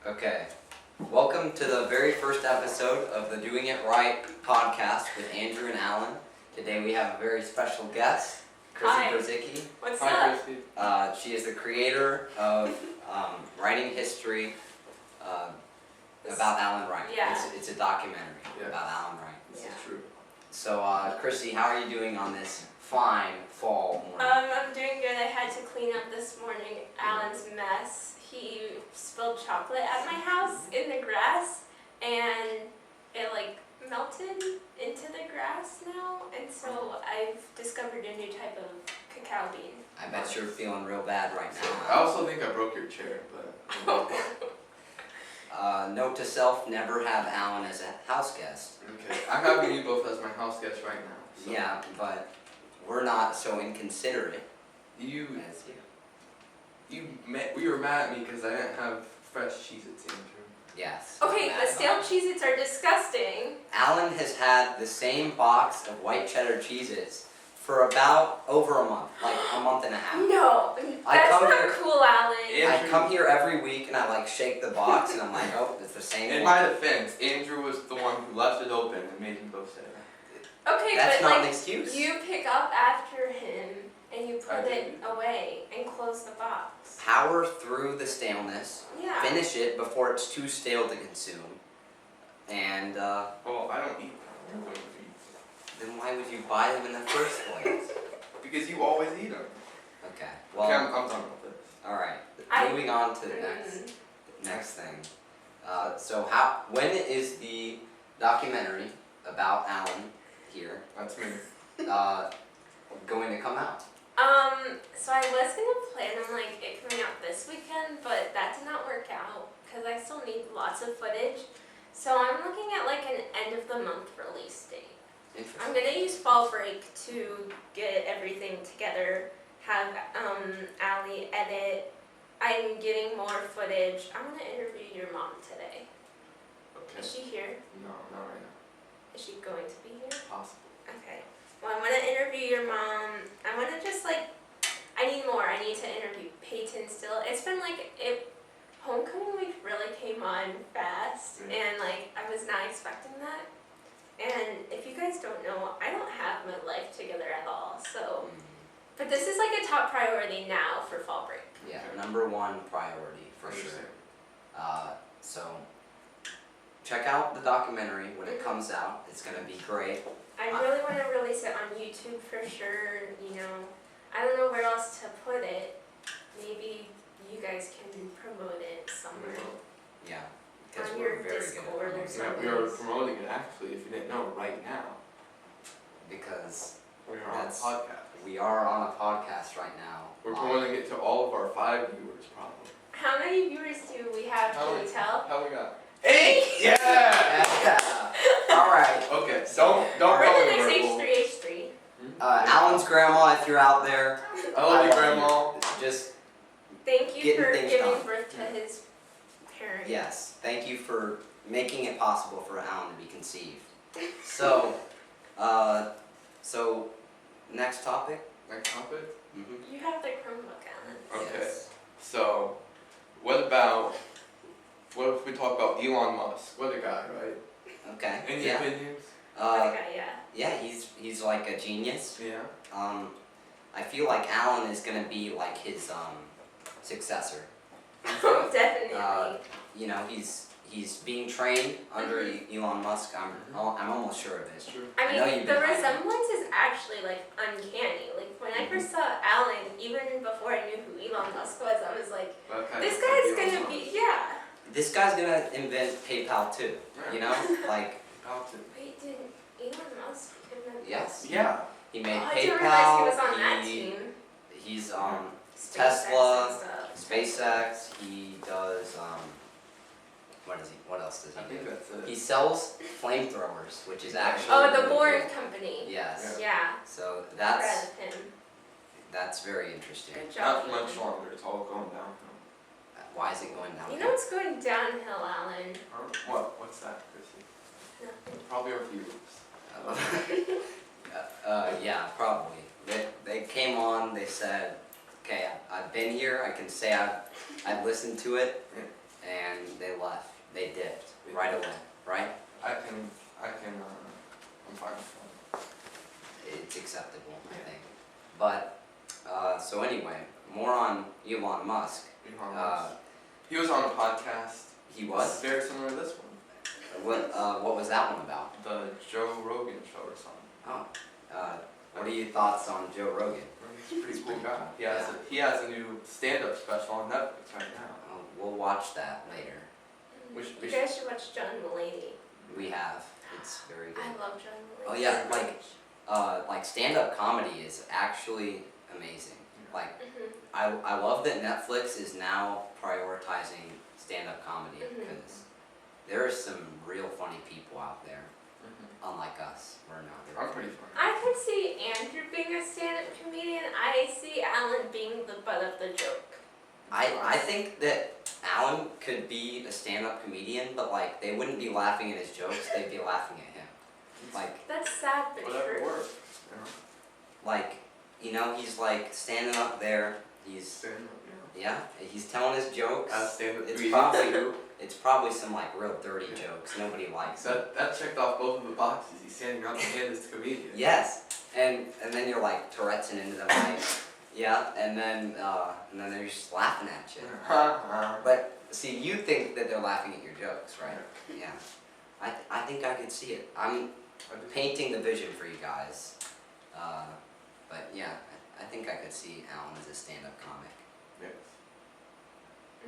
Okay, welcome to the very first episode of the Doing It Wright podcast with Andrew and Alan. Today we have a very special guest, Hi. Krissy. What's Hi, up? Krissy. She is the creator of Writing History about Alan Wright. Yeah. It's a documentary Yeah. about Alan Wright. This Yeah. is true. So, Krissy, how are you doing on this fine fall morning? I'm doing good. I had to clean up this morning Alan's mess. He spilled chocolate at my house in the grass, and it melted into the grass now, and so I've discovered a new type of cacao bean. I bet you're feeling real bad right I now. also think I broke your chair, but Note to self, never have Alan as a house guest. okay. I'm having you both as my house guests right now. So. Yeah, but we're not so inconsiderate You as you. we were mad at me because I didn't have fresh Cheez-Its, Andrew. Yes. Okay, mad the stale about it. Cheez-Its are disgusting. Alan has had the same box of white cheddar Cheez-Its for about over a month, like a month and a half. No, I that's come not here- cool, Alan. Yeah. I come here every week and I shake the box and I'm like, oh, it's the same In one. my defense, Andrew was the one who left it open and made him go sit. Okay, That's but not an excuse. you pick up after him and you I put it do. away and close the box. Power through the staleness, Yeah. finish it before it's too stale to consume, and Well, I don't eat them. You don't eat then why would you buy them in the first place? them. Because you always eat them. Okay, Okay, I'm well, done with this. alright, I- moving on to the next thing. So when is the documentary about Alan here That's me. going to come out? So I was gonna plan on it coming out this weekend, but that did not work out because I still need lots of footage. So I'm looking at an end of the month release date. Interesting. I'm gonna use fall break to get everything together, have Allie edit. I'm getting more footage. I'm gonna interview your mom today. Okay. Is she here? No, not right now. Is she going to be here? Possible. Okay. Well, I'm gonna interview your mom. I wanna just I need more. I need to interview Peyton still. It's been homecoming week really came on fast, and I was not expecting that. And if you guys don't know, I don't have my life together at all. So, but this is a top priority now for fall break. Yeah, number one priority for sure. Understand. So check out the documentary when it comes out. It's gonna be great. I really want to release it on YouTube for sure. I don't know where else to put it. Maybe you guys can promote it somewhere. Yeah, because On we're your very Discord good or at promoting something. Yeah, we are promoting it actually, if you didn't know, right now. because We are on a That's- podcast. we are on a podcast right now. We're promoting it to all of our 5 viewers, probably. How many viewers do we have? Can you tell? How we got? 8! Yeah! Yeah. All right. Okay, don't We're go the next anywhere. H3. Alan's grandma, if you're out there, I love you, Grandma. Just Thank you Getting for things giving done. birth to his parents. yes, thank you for making it possible for Alan to be conceived. So, next topic. Next topic. Mm-hmm. You have the Chromebook, Alan. Okay. Yes. So, what if we talk about Elon Musk? What a guy, right? Okay. Any Yeah. opinions? Okay, yeah. Yeah, he's like a genius. Yeah. I feel like Alan is gonna be like his successor. Oh, definitely. He's being trained under Elon Musk. I'm almost sure of it. That's true. I know I mean, you've the been hiding. resemblance is actually uncanny. When I first saw Alan, even before I knew who Elon Musk was, I was like, That kind this of guy's Elon gonna Musk. be, yeah. This guy's gonna invent PayPal too. You know, About to. Wait, did Elon Musk invent yes. Yeah. He made Oh, I PayPal. didn't realize he was on that team. He's SpaceX Tesla, and stuff. SpaceX. He does what else does I he think do? that's it. He sells flamethrowers, which is actually Oh, the really Boring cool. Company. Yes. Yeah. So Proud that's of him. very interesting. Good job. Not much longer. It's all going downhill. Why is it going down? You know it's going downhill, Alan. What? What's that, Krissy? Nothing. Probably our viewers. Yeah, probably. They came on. They said, "Okay, I've been here. I can say I've listened to it, and they left. They dipped right away, right? I'm fine with that. It's acceptable, I think. But, so anyway, more on Elon Musk. He was on a podcast. He was? Very similar to this one. What was that one about? The Joe Rogan show or something. Oh, what are your thoughts on Joe Rogan? He's a pretty cool guy. He has a new stand-up special on Netflix right now. We'll watch that later. We You guys should watch John Mulaney. We have. It's very good. I love John Mulaney. Oh yeah, like stand-up comedy is actually amazing. Like, I love that Netflix is now prioritizing stand-up comedy because there are some real funny people out there, unlike us. We're not. I'm pretty funny. I could see Andrew being a stand-up comedian. I see Alan being the butt of the joke. I think that Alan could be a stand-up comedian, but like they wouldn't be laughing at his jokes; they'd be laughing at him. Like That's sad but Whatever true. works. like he's like standing up there. He's he's telling his jokes. It's probably some like real dirty jokes nobody likes. That checked off both of the boxes. He's standing up and as a comedian. Yes, and then you're like Tourette'ing into the mic. Yeah, and then they're just laughing at you. But see, you think that they're laughing at your jokes, right? Yeah. I think I could see it. I'm painting the vision for you guys. But yeah, I think I could see Alan as a stand-up comic.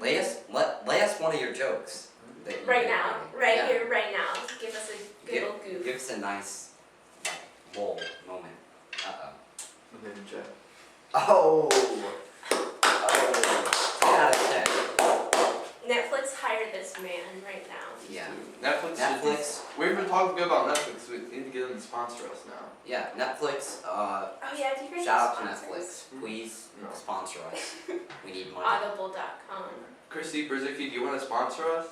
Yes. Lay us one of your jokes. That you Right did. now, Yeah. here, right now. Give us a good old goof. Give us a nice, like, whoa moment. Uh-oh. And then Jeff. Oh! 10 out of 10. Netflix hired this man right now. Yeah. Netflix. We've been talking good about Netflix. So we need to get them to sponsor us now. Yeah, Netflix, Oh yeah, do you guys shout out have to sponsors? Netflix. Please No. sponsor us. We need money. Audible.com. Krissy, Brzezicki, do you want to sponsor us?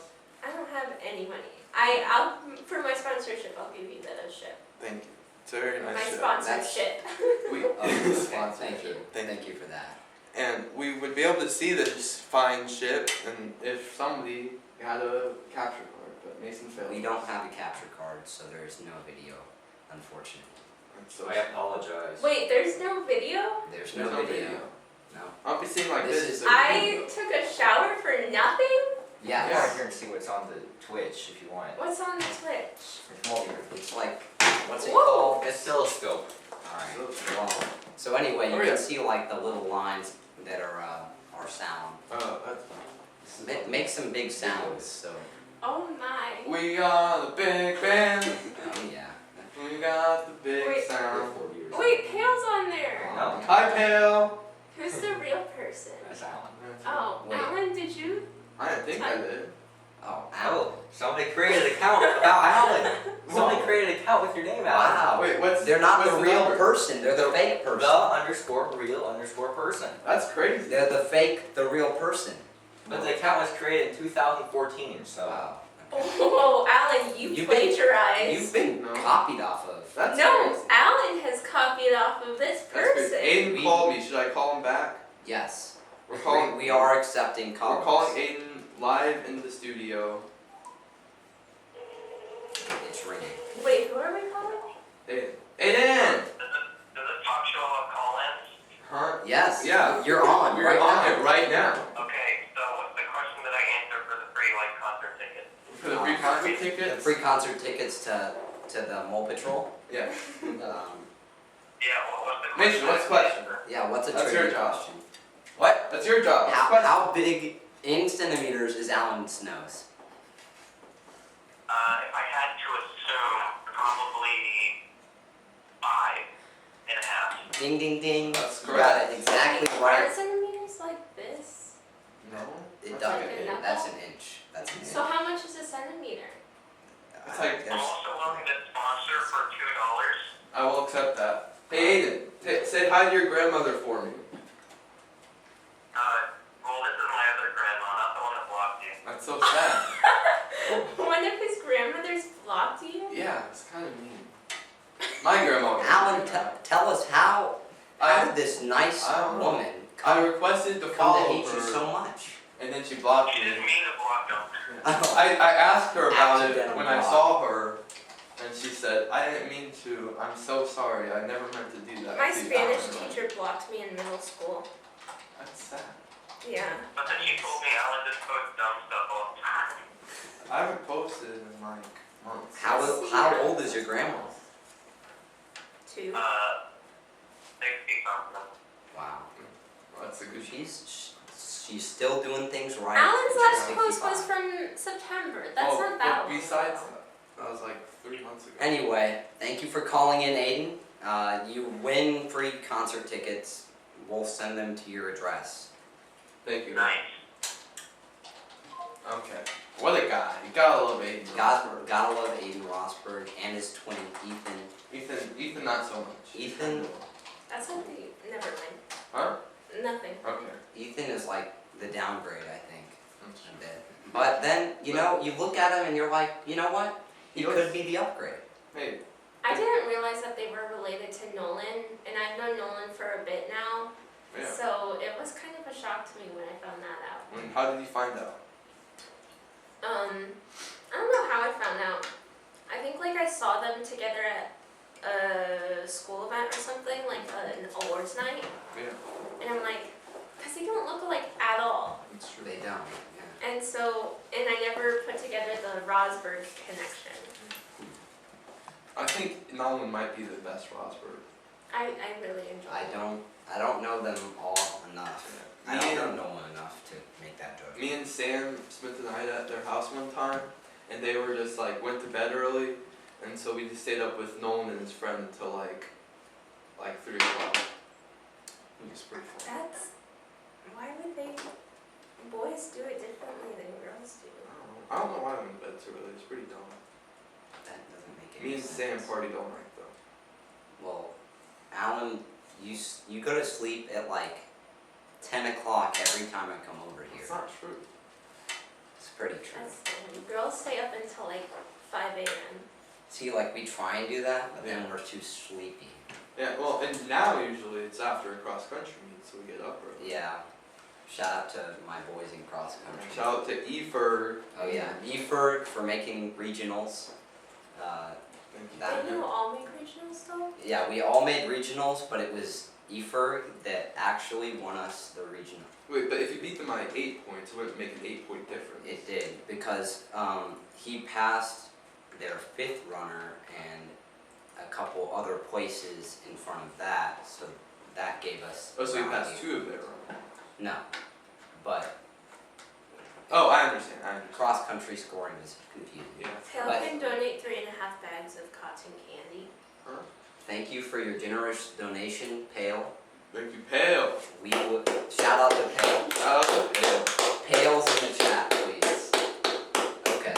I don't have any money. I'll for my sponsorship, I'll give you the ship. Thank you. It's a very My nice show. sponsorship. We, Okay, Sponsorship. thank you. Thank Thank you for that. And we would be able to see this fine ship, and if somebody had a capture card, but Mason failed. We don't have a capture card, so there is no video, unfortunately. So I apologize. Wait, there's no video? There's there's no video. No. I'll be seeing like This this. is- so I took a shower for nothing? Yeah, Go on here and see what's on the Twitch if you want. What's on the Twitch? Come over here. it's like, what's it Whoa. called? Oscilloscope. Alright, well, so anyway, you Oh, yeah. can see like the little lines that are sound. that's Make some big sounds, so, Oh my. We are the big band. oh yeah. We got the big Wait. sound. Wait, Pale's on there. No, Hi, Pale. Who's the real person? that's Alan. Oh, Wait. Alan, did you? I didn't think I did. Oh, ow. Oh, somebody created an account about Alan. Somebody created an account with your name, Alan. Wow. Wait, what's They're not what's the real number? person, they're the fake person. The_real_person. That's crazy. They're the fake, the real person. But the account was created in 2014, so. Wow. Oh, Alan, you You've been- plagiarized. You've been No. copied off of. That's No, crazy. Alan has copied off of this That's crazy. person. Aiden We- called me. Should I call him back? Yes. We're calling. We are accepting calls. We're calling Aiden live in the studio. It's ringing. Wait, who are we calling? Aiden. Aiden. Does it talk show about call-ins? Huh? Yes. Yeah. You're on We're right on now. it right now. Okay, so what's the question that I answered for the free concert ticket? For the free concert The tickets. free concert tickets to the Mole Patrol. Yeah. Yeah, what was the question? Mason, what's the question? Yeah. What's a That's trivia your job. question? What? That's your job. What's the question? How big in centimeters is Alan's nose? If I had to assume, probably 5.5. Ding ding ding. That's You got it correct. exactly Wait, right. are centimeters like this? No. It That's does. like an inch. That's an inch. That's an inch. So how much is a centimeter? It's like- I'm There's- also willing to sponsor for $2. I will accept that. Hey Aiden, say hi to your grandmother for me. Well, this is my other grandma, not the one that blocked you. That's so sad. One of his grandmothers blocked you? Yeah, it's kind of mean. My grandma. Alan, tell us how I did this nice I don't know. woman I requested to come follow to hate her, you so much? and then she blocked She me. didn't mean to block them. I asked her about it Accidental when I block. saw her, and she said, I didn't mean to. I'm so sorry. I never meant to do that. My to you." Spanish teacher blocked me in middle school. That's sad. Yeah. But then she told me Alan just posts dumb stuff all the time. I haven't posted in like months. How old is your grandma? 2. 60 something. Wow. That's a good. She's still doing things right. Alan's and last she's post 65. was from September. That's Oh, not that but long. besides ago. that was like 3 months ago. Anyway, thank you for calling in, Aiden. You win free concert tickets. We'll send them to your address. Thank you. Nice. Okay. What a guy. You gotta love Aiden. Gotta love Aiden Rosberg and his twin, Ethan. Ethan, not so much. Ethan? That's something. Never mind. Huh? Nothing. Okay. Ethan is like the downgrade, I think, That's a bit. But then, you look at him and you're like, you know what? He He was- could be the upgrade. Hey, I didn't realize that they were related to Nolan, and I've known Nolan for a bit now. yeah. So it was kind of a shock to me when I found that out. How did you find out? I don't know how I found out. I think like I saw them together at a school event or something, like an awards night, Yeah, and I'm like, because they don't look alike at all. it's true. They don't. Yeah. And so, and I never put together the Rosberg connection. I think Nolan might be the best Rosberg. I really enjoy I it. don't know them all enough. Yeah. I Me don't and- know Nolan enough to make that judgment. Me and Sam spent the night at their house one time, and they were just like went to bed early, and so we just stayed up with Nolan and his friend until like 3 o'clock. It was pretty fun. That's, why would boys do it differently than girls do? I don't know why I went to bed so early. It's pretty dumb. That doesn't make any Me and sense. Sam partied all night though. Well, Alan, you go to sleep at like 10 o'clock every time I come over here. It's not true. It's pretty true. Girls stay up until like 5 a.m. See, like we try and do that, but then Yeah. we're too sleepy. Yeah, well, and now usually it's after a cross country meet, so we get up early. Yeah. Shout out to my boys in cross country. Shout out to Efer. Oh yeah, Eford for making regionals. Thank you. That- Didn't you all make regionals though? Yeah, we all made regionals, but it was Eford that actually won us the regional. Wait, but if you beat them by 8 points, it wouldn't make an 8-point difference. It did because he passed their 5th runner and a couple other places in front of that, so that gave us. Oh, so you around passed 8. 2 of their runners. No, but Oh, I understand. cross country scoring is confusing. Yeah. Tail But- can donate 3.5 bags of cotton candy. Huh? Thank you for your generous donation, Pale. Thank you, Pale. We will shout out to Pale. Shout out to Pale. Pales in the chat, please. Okay,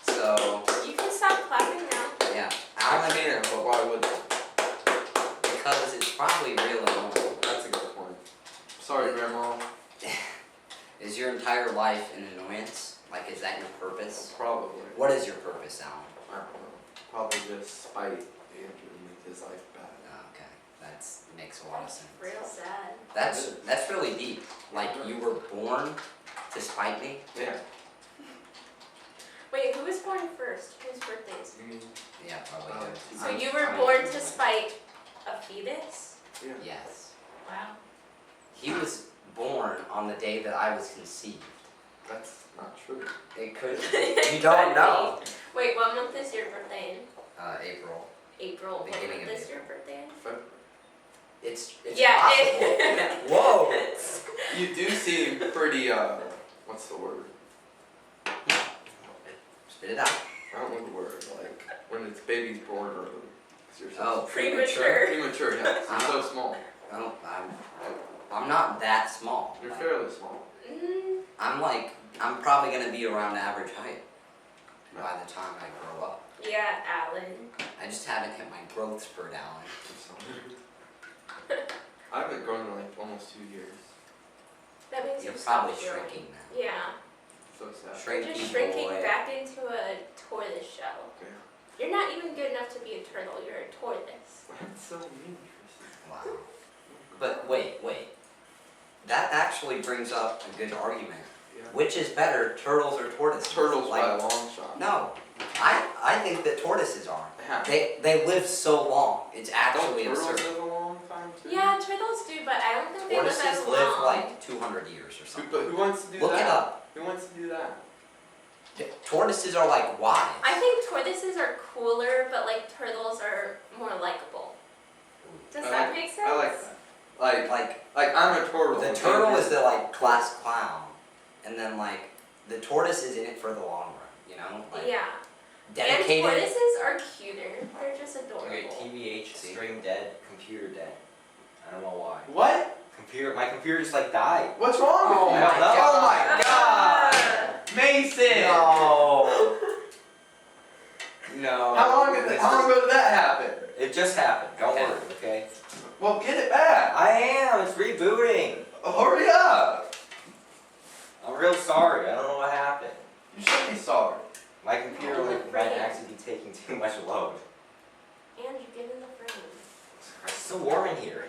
so You can stop clapping now. yeah, I Alan, can, but why would they? because it's probably real annoying. That's a good point. Sorry, Grandma. Is your entire life an annoyance? Like, is that your purpose? Probably. What is your purpose, Alan? I don't know. Probably just spite Andrew and make his life bad. Oh, okay, that makes a lot of sense. Real sad. That's really deep. Like, you were born to spite me? Yeah. Wait, who was born first? Whose birthdays? You mean? Yeah, probably. Oh, did. So I'm- you were I'm- born to spite a fetus? Yeah. Yes. Wow. He was born on the day that I was conceived. That's not true. It could. You don't know. Wait, what month is your birthday in? April. April. What Beginning month of is your birthday in? February. It's Yeah, possible. Whoa. You do seem pretty, what's the word? Spit it out. I don't know the word, like, when it's baby's born early. 'Cause you're so Oh, Premature. premature, yeah. You're so small. Oh, I'm not that small. You're fairly small. Mm, I'm probably gonna be around average height by the time I grow up. yeah, Alan. I just haven't hit my growth spurt, Alan. I haven't grown in like almost 2 years. That makes You're you probably stop growing. shrinking now. Yeah. So sad. You're Shrinky just shrinking boy. back into a tortoise shell. Yeah. You're not even good enough to be a turtle, you're a tortoise. That's so mean, Krissy. Wow. But wait. That actually brings up a good argument. Yeah. Which is better, turtles or tortoises? turtles by a like, long shot. no. I think that tortoises are. Yeah. They live so long. It's Don't actually turtles absurd. live a long time too? Yeah, turtles do, but I don't think they live as Tortoises long. live like 200 years or something. But who wants to do Look that? it up. Who wants to do that? Tortoises are like wise. I think tortoises are cooler, but like turtles are more likable. Does that make sense? I like that. Like I'm a turtle. The turtle is the like class clown, and then like the tortoise is in it for the long run. You know, like Yeah. dedicated. And tortoises are cuter. They're just adorable. Okay, TBH, See? stream dead, computer dead. I don't know why. What? My computer just like died. What's wrong with Oh you? my God. Oh my God! Mason! No. No. How long ago did that happen? It just happened. Don't Okay. worry, okay? Well, get it back. I am. It's rebooting. Hurry up. I'm real sorry. I don't know what happened. You should be sorry. My computer might actually be taking too much load. And you get in the frame. It's still warm in here.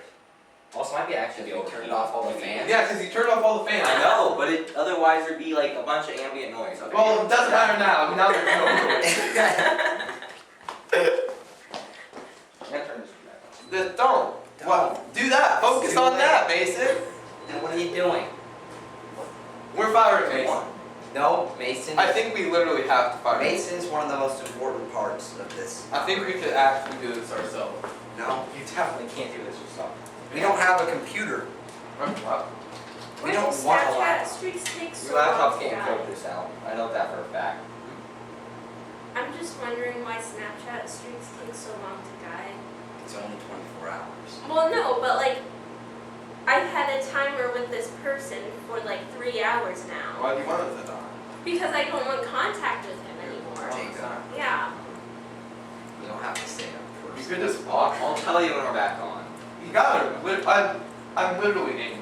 Also, might be actually Have be you overheating. turned off all the fans? Yeah, because you turned off all the fans. I know, but otherwise there'd be like a bunch of ambient noise. Okay? Well, it doesn't matter now. Now there's no I'm gonna turn this back on. Just don't. What? Do that. Focus Too on late. that, Mason. And what are you doing? We're firing Mason. No, Mason. I think we literally have to fire Mason. Mason's one of the most important parts of this. I think we could actually do this ourselves. No, You definitely can't do this yourself. we don't have a computer. Wow. We Why don't do want a Snapchat laptop. streaks take so Your laptop long to can't die? code this out. I know that for a fact. I'm just wondering why Snapchat streaks take so long to die. It's only 24 hours. Well, no, but like, I've had a timer with this person for like 3 hours now. Why do you want it to die? Because I don't want contact with him anymore. Jacob. Yeah. You don't have to say it You first. could just I'll tell you when we're back on. You got it. I'm literally angry.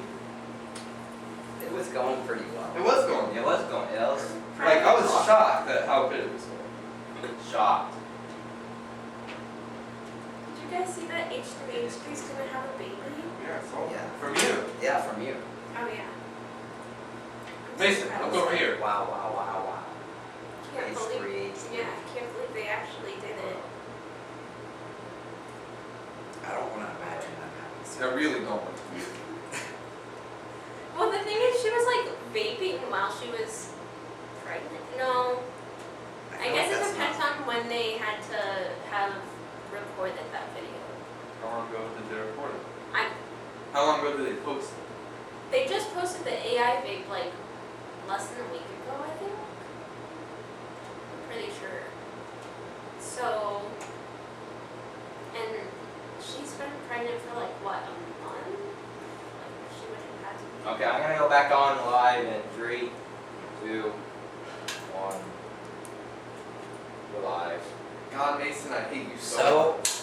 It was going pretty well. It was going. It was going. It was Like I was shocked at how good it was going. shocked. Did you guys see that H3H3 is gonna have a baby? Yeah, so Yeah. from you. Yeah, from you. Oh yeah. I'm Mason, surprised. look over here. Wow, wow, wow, wow. Can't believe. H3H3. Yeah, I can't believe they actually did it. I don't want to imagine that happening. I really don't. Well, the thing is, she was like vaping while she was pregnant. No, I feel guess like it that's depends not- on when they had to have recorded that video. How long ago did they record it? I- How long ago did they post it? They just posted the AI vape like less than a week ago, I think. I'm pretty sure. So, and she's been pregnant for like what, a month? Like she would have had to be. Okay, I'm gonna go back on live in 3, 2, 1. We're live. God, Mason, I hate you so So, much.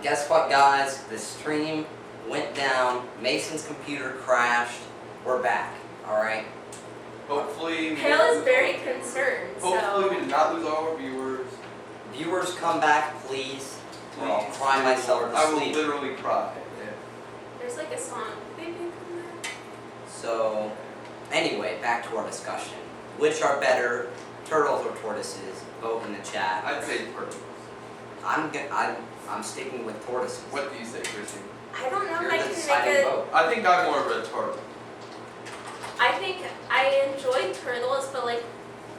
guess what, guys? The stream went down. Mason's computer crashed. We're back. All right. Hopefully we Hale didn't is lose very all- concerned, Hopefully we so did not lose all our viewers. Viewers, come back, please. Or I'll Please. cry myself I to will sleep. literally cry. there's like a song. Baby, come back. So, anyway, back to our discussion. Which are better, turtles or tortoises? Vote in the chat. I'd say turtles. I'm sticking with tortoises. What do you say, Krissy? I don't know You're if I the can deciding make a. vote. I think I'm more of a turtle. I think I enjoy turtles, but like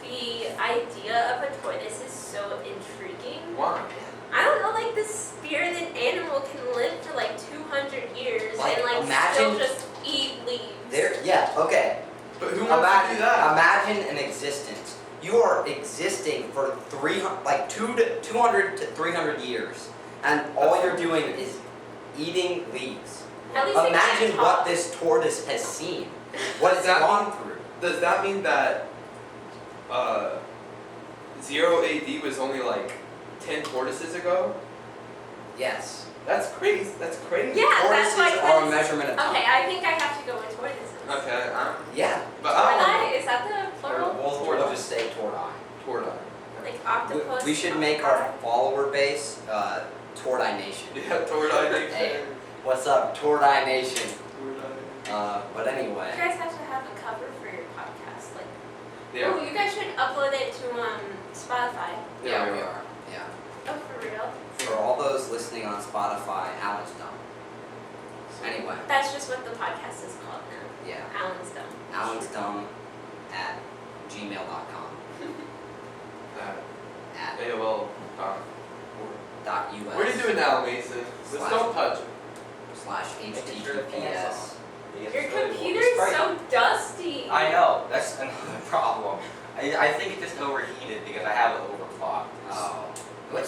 the idea of a tortoise is so intriguing. Why? I don't know, like this spirited animal can live for like 200 years Like, and like imagine- still just eat leaves. Okay. But who wants to do that? Imagine an existence. You are existing for 200 to 300 years, and all you're doing is eating leaves. At least they Imagine can't what talk. this tortoise has seen, what it's That gone through. Does that mean that 0 AD was only like 10 tortoises ago? Yes. That's crazy. That's crazy. Yeah, that's Tortoises why are a tortoises- measurement of time. Okay, I think I have to go with tortoises. Okay, Yeah. but I Tortoise, is that the plural? We'll just say tortoise. don't know. Like octopus? We should make our follower base Tortoise Nation. Yeah, tortoise. Hey. What's up, Tortoise Nation? Tortoise. But You anyway, guys have to have a cover for your podcast, like Yeah. Oh, you guys should upload it to Spotify. Yeah, we are. Yeah. Oh, for real? For all those listening on Spotify, Alan's dumb. Anyway, That's just what the podcast is called now. yeah. Alan's Dumb. Alan's dumb at gmail.com. At AOL. .us. What are you doing now, Mason? Just don't touch it. / Making sure the fans HTTPS. Because Your it's really computer's bright. so dusty. I know, that's another problem. I think it just overheated because I have it overclocked. Oh.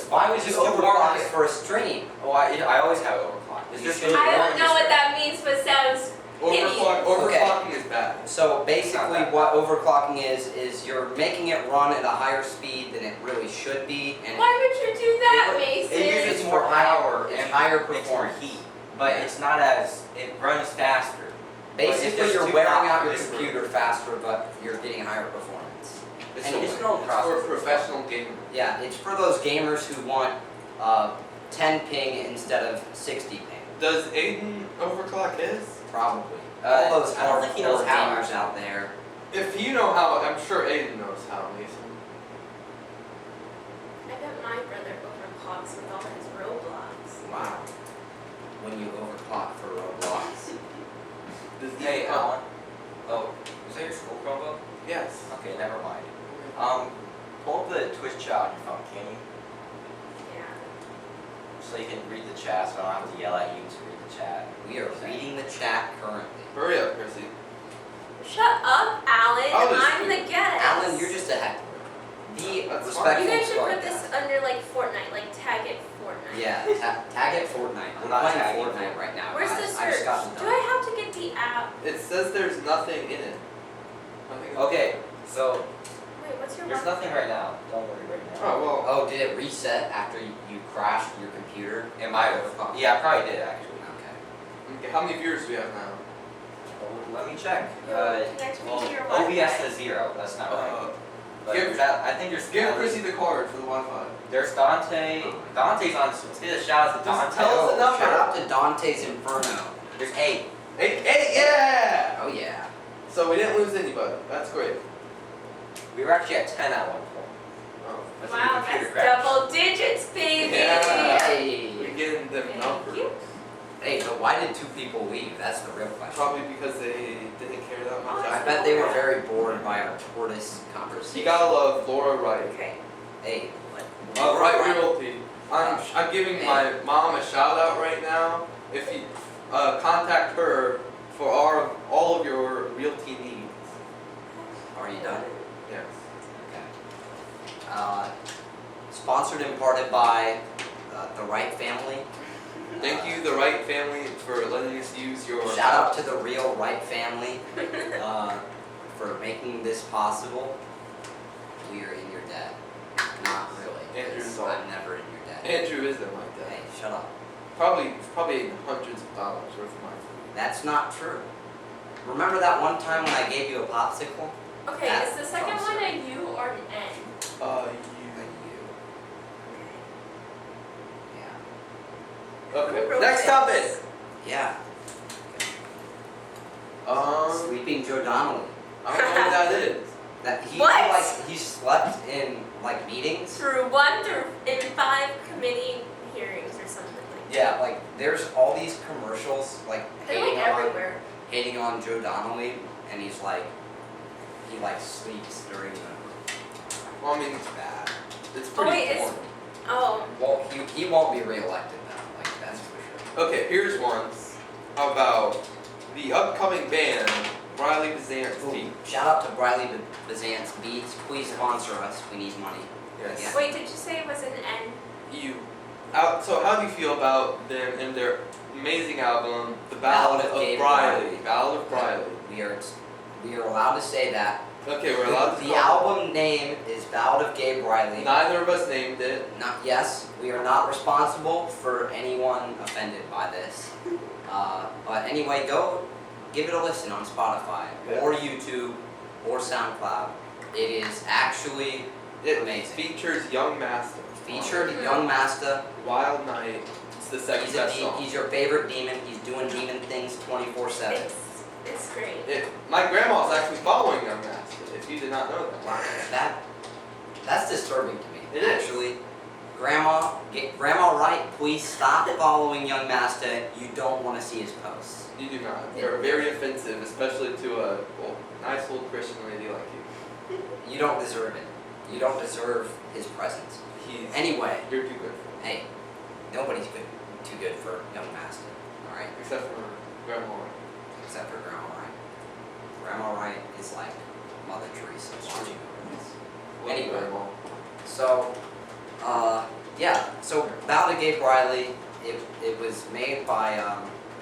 Why would you Just overclock overclock it it? for a stream? Oh, I always have it overclocked. It's You just should- really I don't boring know what to that means, but sounds Overclocking is bad. So basically Not bad. what overclocking is you're making it run at a higher speed than it really should be, and Why would you do that, It Mason? uses more power It's and higher makes more performance. heat, but it's not as, it runs faster. basically just you're too wearing hot out for your this room. computer faster, but you're getting higher performance. It's Anyway. Additional for processing. professional gamers. Yeah, it's for those gamers who want 10 ping instead of 60 ping. Does Aiden overclock his? Probably. All those I don't think he knows hardcore how, gamers actually. out there. If you know how, I'm sure Aiden knows how, Mason. I bet my brother overclocks with all his Roblox. Wow. When you overclock for Roblox. Hey, Alan. Oh, is that your school Chromebook? Yes. Okay, never mind. Pull up the Twitch chat on your phone, can you? Yeah. So you can read the chat, so I don't have to yell at you to read the chat. We are reading the chat currently. Hurry up, Krissy. Shut up, Alan. I'll just I'm do the it. guest. Alan, you're just a heckler. Be That's respectful. You guys should to our put this guest. under like Fortnite, like tag it Fortnite. Yeah, tag it Fortnite. I'm I'm not playing tagging Fortnite right now. Where's guys. the I just search? got Do I have to get the app? It says there's nothing in it. Nothing. Okay, so Wait, what's your there's Wi-Fi? nothing right now. Don't worry right now. Oh, well. Oh, did it reset after you crashed your computer? It might have. Yeah, I probably did actually. Okay. Okay, how many viewers do we have now? Well, let me check. Connect me Well, to your OBS Wi-Fi. says 0. That's not right. But give- I think there's Give Krissy the card for the Wi-Fi. There's Dante. Dante's on. Let's get a shout out to Just Dante. tell us the number. Shout out to Dante's Inferno. There's 8. Hey, yeah! Oh yeah. So we didn't lose anybody. That's great. We were actually at 10 at one point. Oh. That's when Wow, the computer that's crashed. double digits, baby. Yeah. Hey. We're getting them Thank numbers. you. Hey, but why did 2 people leave? That's the real question. Probably because they didn't care that much. Oh, I bet they were very bored by our tortoise conversation. You gotta love Laura Wright. Okay. Hey, Wright Realty. I'm giving my mom a shout out right now. If you contact her for all of your realty needs. are you done? Yes. Okay. Sponsored and parted by the Wright family. Thank you, the Wright family, for letting us use your. Shout out to the real Wright family for making this possible. We are in your debt. Not really. Andrew's 'cause all- I'm never in your debt. Andrew isn't like that. Hey, shut up. Probably hundreds of dollars worth of money. That's not true. Remember that one time when I gave you a popsicle? Okay, That is the second sounds one a U or an N? Yeah. Okay. Who wrote Next this? topic. Yeah. Um, Sleeping Joe Donnelly. I don't know what that is. That he What? like he slept in like meetings. Through 1 through in 5 committee hearings or something like that. Yeah, like there's all these commercials like They're like everywhere. hating on Joe Donnelly, and he's like he like sleeps during the. Well, I mean, It's bad. it's Oh, pretty wait, it's- boring. Oh, Well, he won't be reelected now. Like that's for sure. Okay, here's one about the upcoming band, Riley Bazant's Ooh, team. shout out to Briley Bazant's Beats. Please sponsor us. We need money. Yes. Yeah. wait, did you say it was an N? So how do you feel about them and their amazing album, The Ballad Ballad of Gabe of Briley? Briley. Ballad of Briley. We are allowed to say that. Okay, we're allowed to The call album name is Ballad of Gabe Riley. Neither of us named it. Yes, we are not responsible for anyone offended by this. But anyway, go give it a listen on Spotify or YouTube or SoundCloud. It is actually It Amazing. features Young Master. featured Young Master. Wild Night. It's the second He's best song. he's your favorite demon. He's doing demon things 24/7. It's It's great. My grandma's actually following Young Master, if you did not know that. Wow, that's disturbing to me. It is. Actually, Grandma Wright, please stop following young Master. You don't want to see his posts. You do not. They're very offensive, especially to a nice old Christian lady like you. You don't deserve it. You don't deserve his presence. Anyway, You're too good for it. hey, nobody's too good for young Master. All right, Except for Grandma. except for Grandma Wright. Grandma Wright is like Mother Teresa. True. Anyway. Anyway. Grandma. So, yeah. So Bow to Gabe Riley. It was made by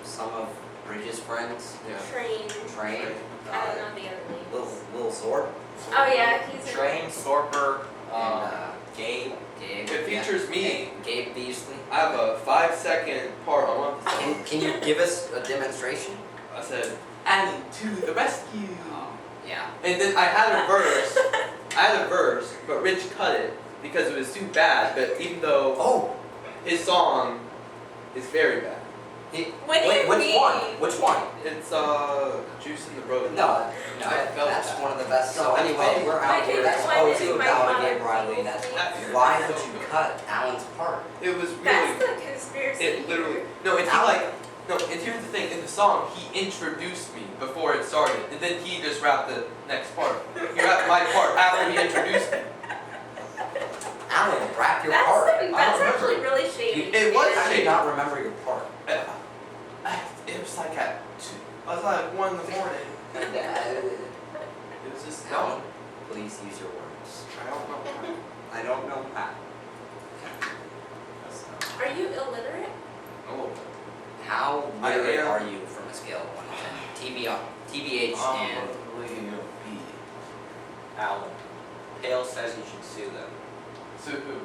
some of Bridges' friends. Yeah. Train. Train. I don't know the other names. Lil Zorp. Oh yeah, he's in Train, Sorper, And Gabe. Gabe. It features me. Gabe Beasley. I have a 5-second part I want to say. Can you give us a demonstration? I said, "And to the rescue!" Yeah. And then I had a verse, but Rich cut it because it was too bad. But even though Oh. his song is very bad, What do you which mean? one? Which one? it's Juice in the Road. No, I felt that's that. one of the best. So No, anyway, we're My out here. favorite That's one supposed is to My Bow to Mother Gabe Riley. Told That's Me. why would you cut Alan's part? It was That's really. the conspiracy. It literally. No, and he no, and here's the thing. In the song, he introduced me before it started, and then he just rapped the next part. He rapped my part after he introduced me. Alan, rap your That's part. that's actually really shady. It was I do shady. not remember your part. It was like at 2. I was like 1 in the morning. It was just Alan, dumb. please use your words. I don't know. I don't know how. Are you illiterate? Oh. How I literate am. are you from a scale of 1 to 10? TBH and Alan. Pale says you should sue them. So who?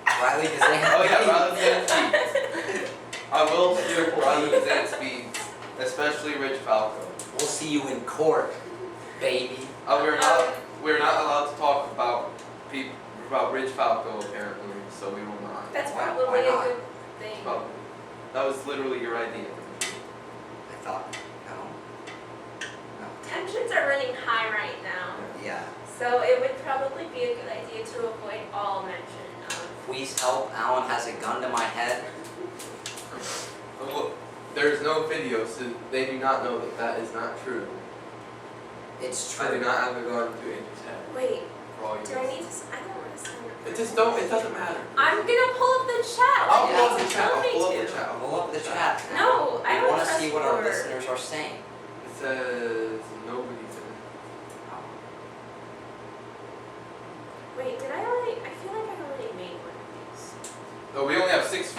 Riley does they have Oh yeah, Riley Zane's I will sue Riley Zane's beats, especially Rich Falco. We'll see you in court, baby. We're not allowed to talk about Rich Falco apparently, so we will not. That's Why- probably why a not? good thing. Probably. That was literally your idea. I thought, no. Tensions are running high right now, Yeah. so it would probably be a good idea to avoid all mention of. Please help. Alan has a gun to my head. Oh, look, there's no video, so they do not know that that is not true. It's I do true. not have a gun to Andrew's head. Wait, For all you do I need to? I don't want to sign up. It just don't. It doesn't matter. I'm gonna pull up the chat. I'll like pull up you the chat. told I'll me pull up to. the chat. Pull up the chat. No, I We don't want to trust see what our your- listeners are saying. It says nobody's in it. Wait, did I already? I feel like I already made one of these. Oh, we only have 6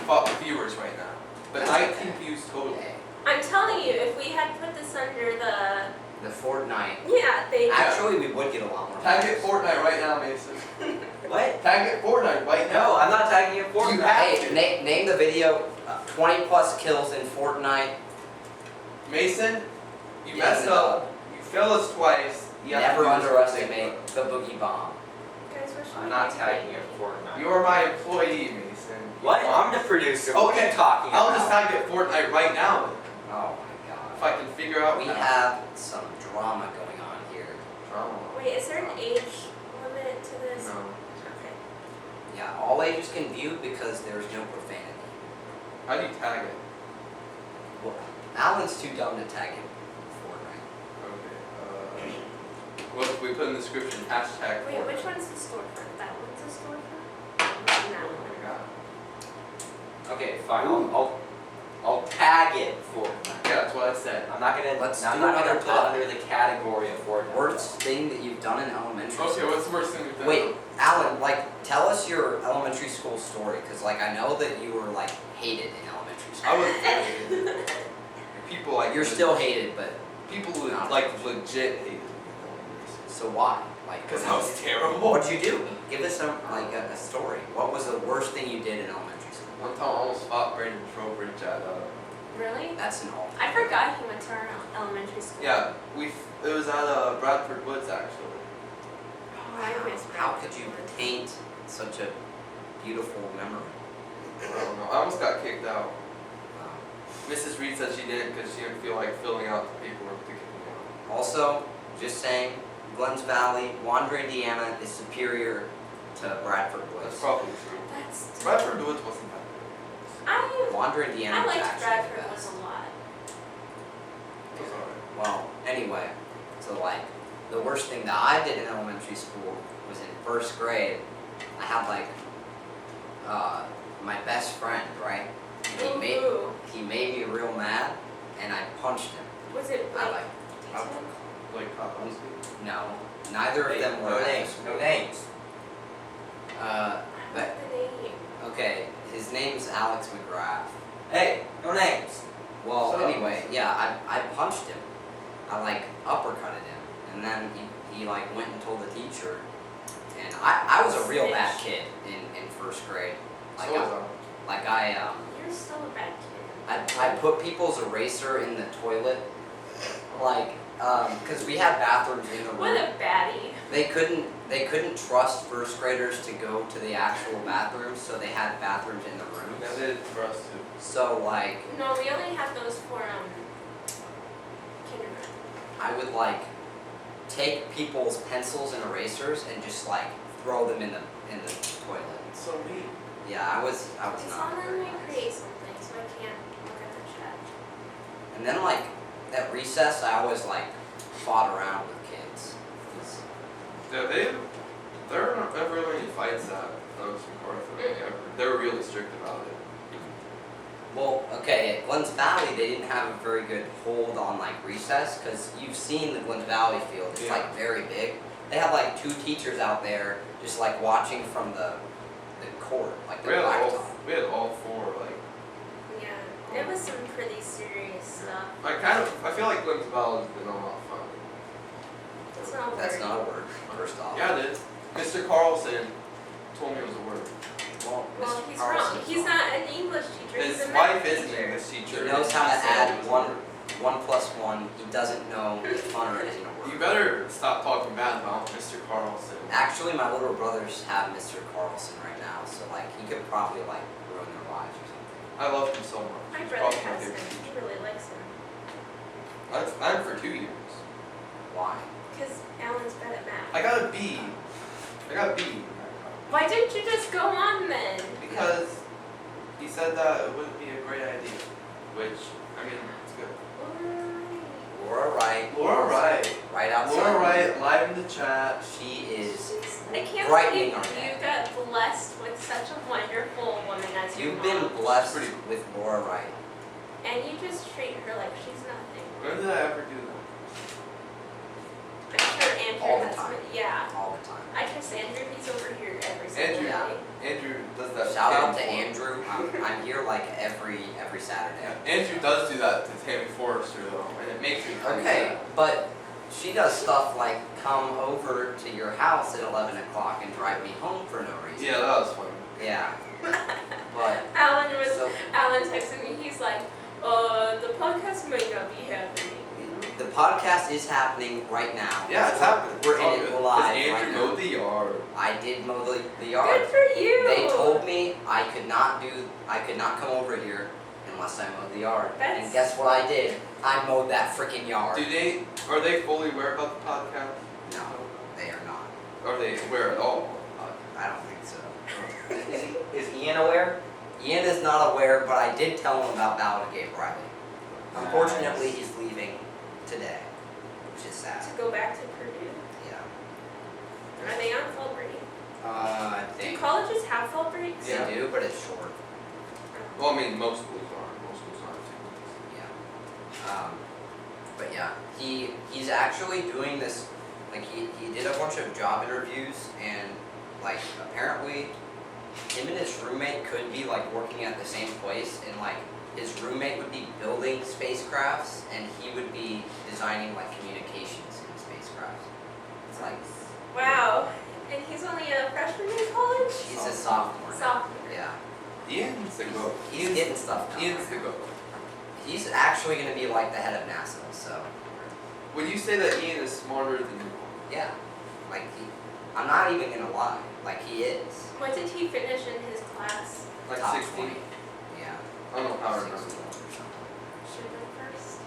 viewers right now, but That's 19 okay. views total. Okay. I'm telling you, if we had put this under the The Fortnite. they. Actually, we would get a lot more. Tag views. it Fortnite right now, Mason. What? Tag it Fortnite right now. No, I'm not tagging it for You you. have Hey, to. name the video. 20 plus kills in Fortnite. Mason, you Yeah, messed no. up. You failed us twice. You have Never to do this underestimate the boogie bomb. Guys, what should I'm we not do? tagging it for Fortnite. You are my employee, Mason. What? I'm the producer. What are Okay, you talking I'll about? just tag it Fortnite right now then, Oh if my I can figure out god. We how. have some drama going on here. Drama. Wait, is there an age limit to this? No. Okay. Yeah, all ages can view because there's no profanity. How do you tag it? Well, Alan's too dumb to tag it Fortnite. Okay. What if we put in the description hashtag Wait, Fortnite? which one's the storefront? That one's the storefront? And that Oh one. my god. Okay, fine. I'll tag it Fortnite. Yeah, that's what I said. I'm not gonna. Let's I'm do not gonna another put it under the category of Fortnite. Worst thing that you've done in elementary Okay, school. what's the worst thing we've done? Wait, Alan, tell us your elementary school story, because, I know that you were, hated in elementary school. I was people like You're still hated, but, people Not legit hated me. so why? Because I was terrible. What'd you do? Give us a story. What was the worst thing you did in elementary school? One time I almost fought Brandon Trowbridge at Really? That's an all. I forgot he went to our elementary school. yeah, it was at Bradford Woods actually. Oh, I miss How could you Bradford. taint such a beautiful memory? I don't know. I almost got kicked out. Wow. Mrs. Reed said she didn't because she didn't feel like filling out the paperwork to kick me Also, just saying, Glens Valley, Wander, Indiana is superior to Bradford That's Woods. probably true. That's. Bradford Woods wasn't that Wander, Indiana I is liked actually Bradford the Woods best. a lot. bad. It was alright. Well, anyway, so like, the worst thing that I did in elementary school was in first grade, I had like, my best friend, right? And Ooh. he made me real mad, and I punched him. Was it I like? like, detailed? Like Tortoisi. no, neither of them were. No names. No names. But, What's the name? okay, his name's Alex McGrath. Hey, no names. Well, Shut up. anyway, yeah, I punched him. I like uppercutted him, and then he like went and told the teacher. And I was a real bad kid in first grade. Like So was You're still a bad kid. I put people's eraser in the toilet, like, cause we had bathrooms in the What room. a baddie. They couldn't trust first graders to go to the actual bathrooms, so they had bathrooms in the rooms. Yeah, they did for us too. So like, No, we only had those for kindergarten. I would like take people's pencils and erasers and just like throw them in the toilet. So mean. Yeah, I was It's not on very my nice. create something, so I can't look at the chat. And then like at recess, I always like fought around with kids. 'Cause- Yeah, there aren't ever really any fights at Oaks MacArthur. Ever. They were really strict about it. Well, okay, at Glens Valley, they didn't have a very good hold on like recess, because you've seen the Glens Valley field. It's Yeah. like very big. They had like 2 teachers out there just like watching from the court, like the blacktop. We had all 4 like. Yeah, it was some pretty serious stuff. I feel like Glens Valley has been a lot of fun. It's not a That's word. not a word, first off. Yeah, it is. Mr. Carlson told me it was a word. Well, Well, Mr. he's Carlson's wrong. He's wrong. not an English teacher. His He's a wife math is an teacher. English teacher. He knows and how she to said add it was a 1 word. 1 plus 1. He doesn't know that funner isn't a word. You better stop talking bad about Mr. Carlson. Actually, my little brothers have Mr. Carlson right now, so like he could probably like ruin their lives or something. I love him so much. My He's brother probably my has him. favorite He teacher. really likes him. I'm for 2 years. Why? Because Alan's bad at math. I got a B. I got a B. Why didn't you just go on then? Because he said that it wouldn't be a great idea. Which, I mean, it's good. Laura Wright. Laura Wright. Right outside. Laura Wright, live in the chat. She is. I can't Brightening believe our you day. got blessed with such a wonderful woman as your You've mom. been blessed Pretty- with Laura Wright. And you just treat her like she's nothing. When did I ever do that? I'm sure Andrew All the has time. been- Yeah. All the time. I trust Andrew, he's over here every single Andrew. day. Andrew does that. Shout out to Tammy Andrew. I'm here like every Saturday. Yeah, Andrew does do that to Tammy Forrester though, and it makes me pretty Okay, sad. but she does stuff like come over to your house at 11 o'clock and drive me home for no reason. Yeah, that was funny. Yeah. But Alan so texted me, he's like, the podcast might not be happening. the podcast is happening right now. Yeah, it's happening. We're It's all in it good. live 'Cause right Andrew now. mowed the yard. I did mow the yard. Good for you! They told me I could not come over here unless I mowed the yard. That's- And guess what I did? I mowed that freaking yard. Are they fully aware about the podcast? No, they are not. Are they aware at all? I don't think so. Is Ian aware? Ian is not aware, but I did tell him about Gabe Riley. Unfortunately, he's leaving today, which is sad. To go back to Purdue. Yeah. Are they on fall break? I Do think colleges have fall breaks? Yeah. they do, but it's short. Well, I mean, most schools aren't. Most schools aren't 2 weeks. Yeah. But yeah, he's actually doing this. Like he did a bunch of job interviews, and like apparently, him and his roommate could be like working at the same place, and like his roommate would be building spacecrafts, and he would be designing like communications in spacecrafts. It's like Wow. And he's only a freshman in college? he's a sophomore. now. Sophomore. Yeah. Ian's the goat. He's getting stuff done. Ian's the goat. He's actually going to be like the head of NASA, so Would you say that Ian is smarter than you? yeah. Like I'm not even going to lie. Like he is. What did he finish in his class? Like Top 60? 20. Yeah. I don't know how I remember 60 that. or something. Should have been first.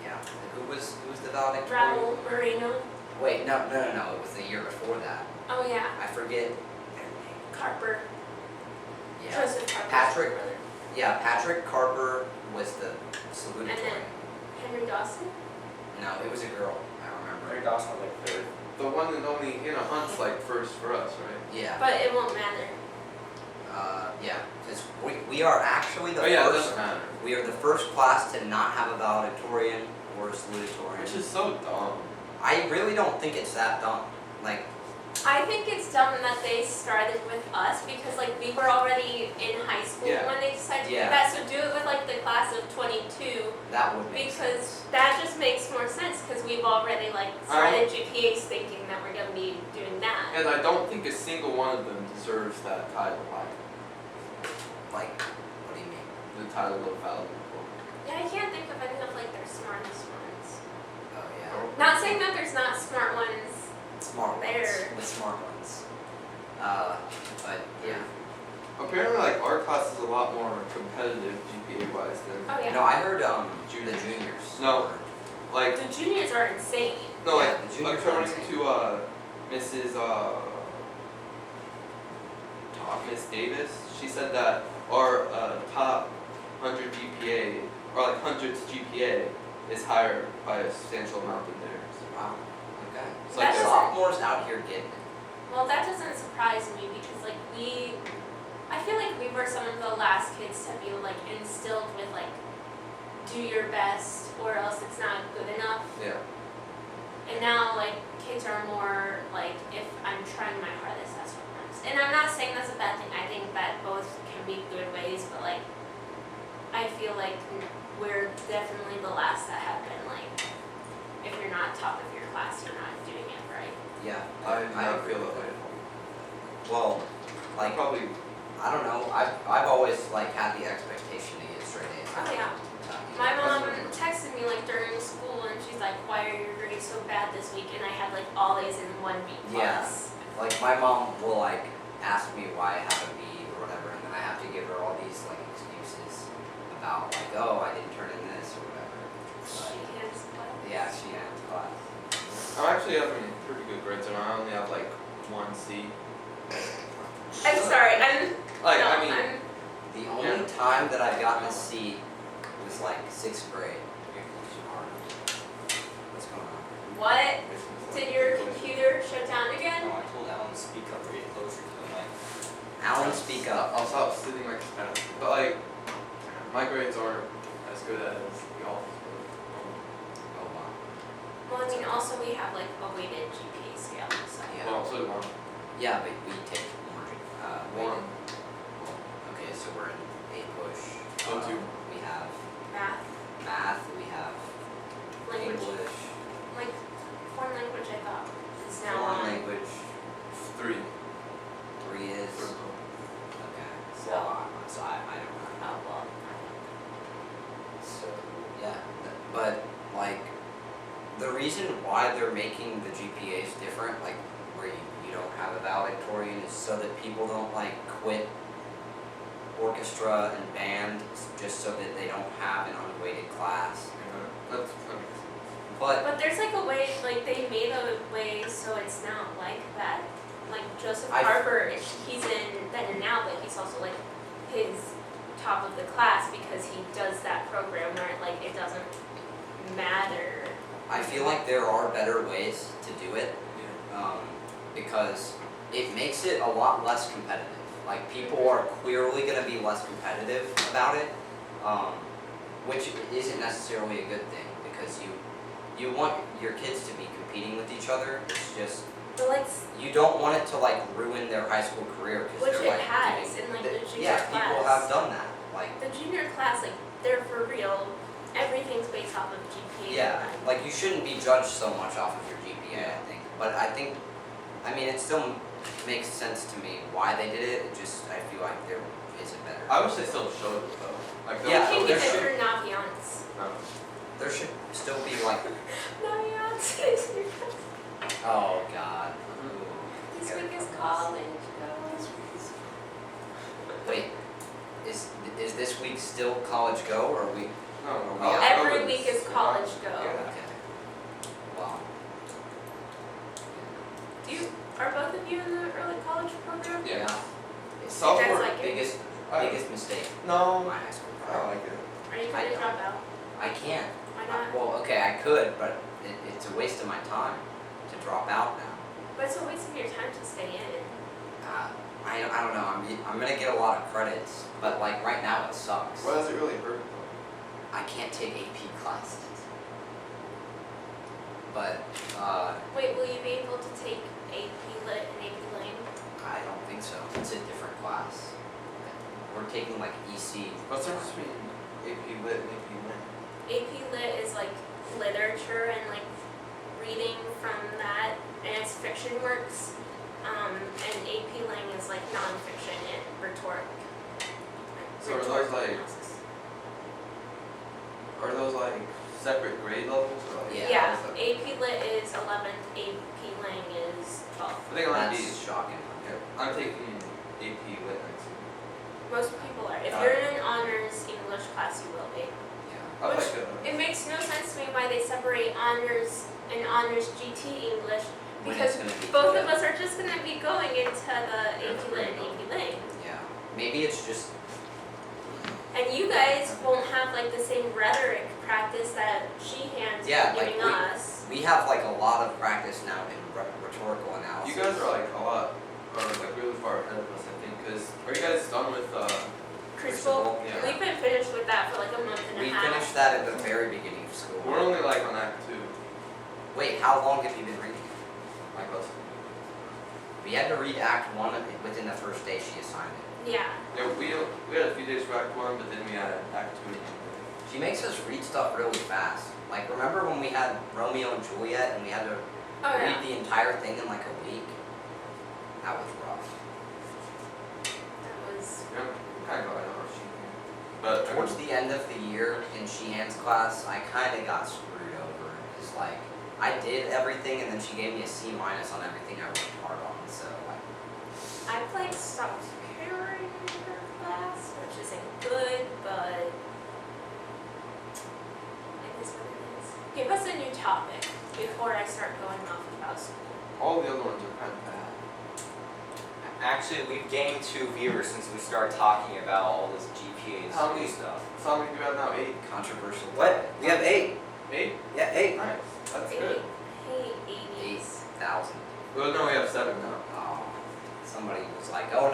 Yeah. Who was the valedictorian? Raul Moreno. Wait, no. It was the year before that. Oh yeah. I forget their name. Carper. Yeah. Joseph Carper. Patrick. Brother. Yeah, Patrick Carper was the salutatorian. Henry Dawson. No, it was a girl. I remember. Ray Dawson was like third. The one and only Hannah Hunt's like first for us, right? Yeah. But it won't matter. Yeah. Because we are actually the Oh yeah, it first. doesn't matter. We are the first class to not have a valedictorian or a salutatorian. Which is so dumb. I really don't think it's that dumb. Like, I think it's dumb that they started with us because like we were already in high school Yeah. when they decided to Yeah. do that. So do it with like the class of 22 that would make because sense. that just makes more sense because we've already like started GPAs thinking that we're gonna be doing that. And I don't think a single one of them deserves that title. Like, what do you mean? The title of valedictorian. Yeah, I can't think of any of like their smartest ones. Oh yeah. Not saying that there's not smart ones. Smart ones. There. The smart ones. But yeah. Apparently, like our class is a lot more competitive GPA wise than Oh yeah. No, I heard the juniors. No. like The juniors are insane. no Yeah, like the junior according class. to Mrs. Miss Davis, she said that our top 100 GPA or like hundreds GPA is higher by a substantial amount than theirs. Wow. Okay. It's So like That's the they're- sophomores out here getting it. Well, that doesn't surprise me because like I feel like we were some of the last kids to be like instilled with like do your best or else it's not good enough. yeah. And now like kids are more like if I'm trying my hardest, that's what matters. And I'm not saying that's a bad thing. I think that both can be good ways, but like I feel like we're definitely the last that have been like if you're not top of your class, you're not doing it right. Yeah. I agree feel with that way. Well, like Probably I don't know. I've always like had the expectation to get straight A's. Oh yeah. My mom texted me like during school and she's like, "Why are your grades so bad this week?" And I had like all A's and 1 B Yeah. plus. Like my mom will like ask me why I have a B or whatever, and then I have to give her all these like excuses about like, oh, I didn't turn in this or whatever. She has what? Yeah, she had class. I'm actually having pretty good grades and I only have like 1 C. I'm sorry. I'm Like no, I mean I'm The only time that I've gotten a C was like 6th grade. What's going on? what? Did your computer shut down again? No, I told Alan to speak up or get closer to the mic. Alan, speak up. I'll stop sitting like this. But like my grades aren't as good as y'all. Oh wow. Well, I mean, also we have like a weighted GPA scale, so. Yeah. Well, so do mine. Yeah, but we take more. One. Okay, so we're in A push. Oh, two. We have Math, math. We have language, English. like foreign language. I thought is now Foreign on. language. 3. 3 is. Okay. So- So I don't know. Oh well. So yeah, but like the reason why they're making the GPAs different, like where you don't have a valedictorian, is so that people don't like quit orchestra and band just so that they don't have an unweighted class. That's But But there's like a way, like they made a way so it's not like that. Like Joseph I- Harper, he's in then and now, but he's also like his top of the class because he does that program where like it doesn't matter. I feel like there are better ways to do it. yeah. Because it makes it a lot less competitive. Like people are clearly going to be less competitive about it, which isn't necessarily a good thing because you want your kids to be competing with each other. It's just But like, you don't want it to like ruin their high school career because which they're it like has giving- in like the junior yeah, class. people have done that. Like The junior class, like they're for real. Everything's based off of GPA. yeah, like you shouldn't be judged so much off of your GPA. I think, but I mean, it still makes sense to me why they did it. It just I feel like there is a better. I wish they still showed it though. Like Yeah, You can there get it should- through Naviance. No. There should still be like, Naviance. oh god. This week is college. Go. Wait, is this week still college go or are we? No, Every week is college go. Yeah. Okay. Wow. Are both of you in the early college program? Yeah. Sophomore- Sophomore. like it? Biggest mistake No. in my high school. I like it. Are you going to drop out? I can't. Why not? Well, okay, I could, but it's a waste of my time to drop out now. But it's a waste of your time to stay in. I don't know. I'm gonna get a lot of credits, but like right now it sucks. Why does it really hurt though? I can't take AP classes. But Wait, will you be able to take AP Lit and AP Lang? I don't think so. It's a different class. We're taking like EC. What's the difference between AP Lit and AP Lit? AP Lit is like literature and like reading from that, and it's fiction works. And AP Lang is like nonfiction and rhetoric. So are those like separate grade levels or like? Yeah. how's that? AP Lit is 11th, AP Lang is 12th. I think I might be. That's shocking. Yeah, I'm taking AP Lit next week. Most people are. If you're in an honors English class, you will be. Yeah. I Which- like it. It makes no sense to me why they separate honors and honors GT English, When because it's gonna be both good. of us are just going to be going into the AP Lit and AP Lang. Yeah. Maybe it's just. And you guys won't have like the same rhetoric practice that Sheehan's Yeah, giving like us. We have like a lot of practice now in rhetorical analysis. You guys are like a lot, or like really far ahead of us, I think. Cause are you guys done with Crucible, Yeah. we've been finished with that for like a month and We a half. finished that at the very beginning of school. We're only like on Act 2, Wait, how long have you been reading? like us. We had to read Act 1 within the first day she assigned it. Yeah. Yeah, we had a few days for Act 1, but then we had Act 2. She makes us read stuff really fast. Like, remember when we had Romeo and Juliet and we had to Oh read yeah. the entire thing in like a week? That was rough. That was. Yeah, we kind of got our sheet here. But Towards the end of the year in Sheehan's class, I kind of got screwed over. Because, like, I did everything and then she gave me a C- on everything I worked hard on. So, like, I've like stopped caring for class, which isn't good, but it is what it is. Give us a new topic before I start going off about school. all the other ones are kind of bad. Actually, we've gained 2 viewers since we started talking about all this GPA and How many? stuff. So how many do we have now? 8? controversial. What? We have 8. 8? Yeah, 8. Nice. That's good. Hey, 80s. 8,000. Well, no, we have 7 now. Oh, somebody was like, oh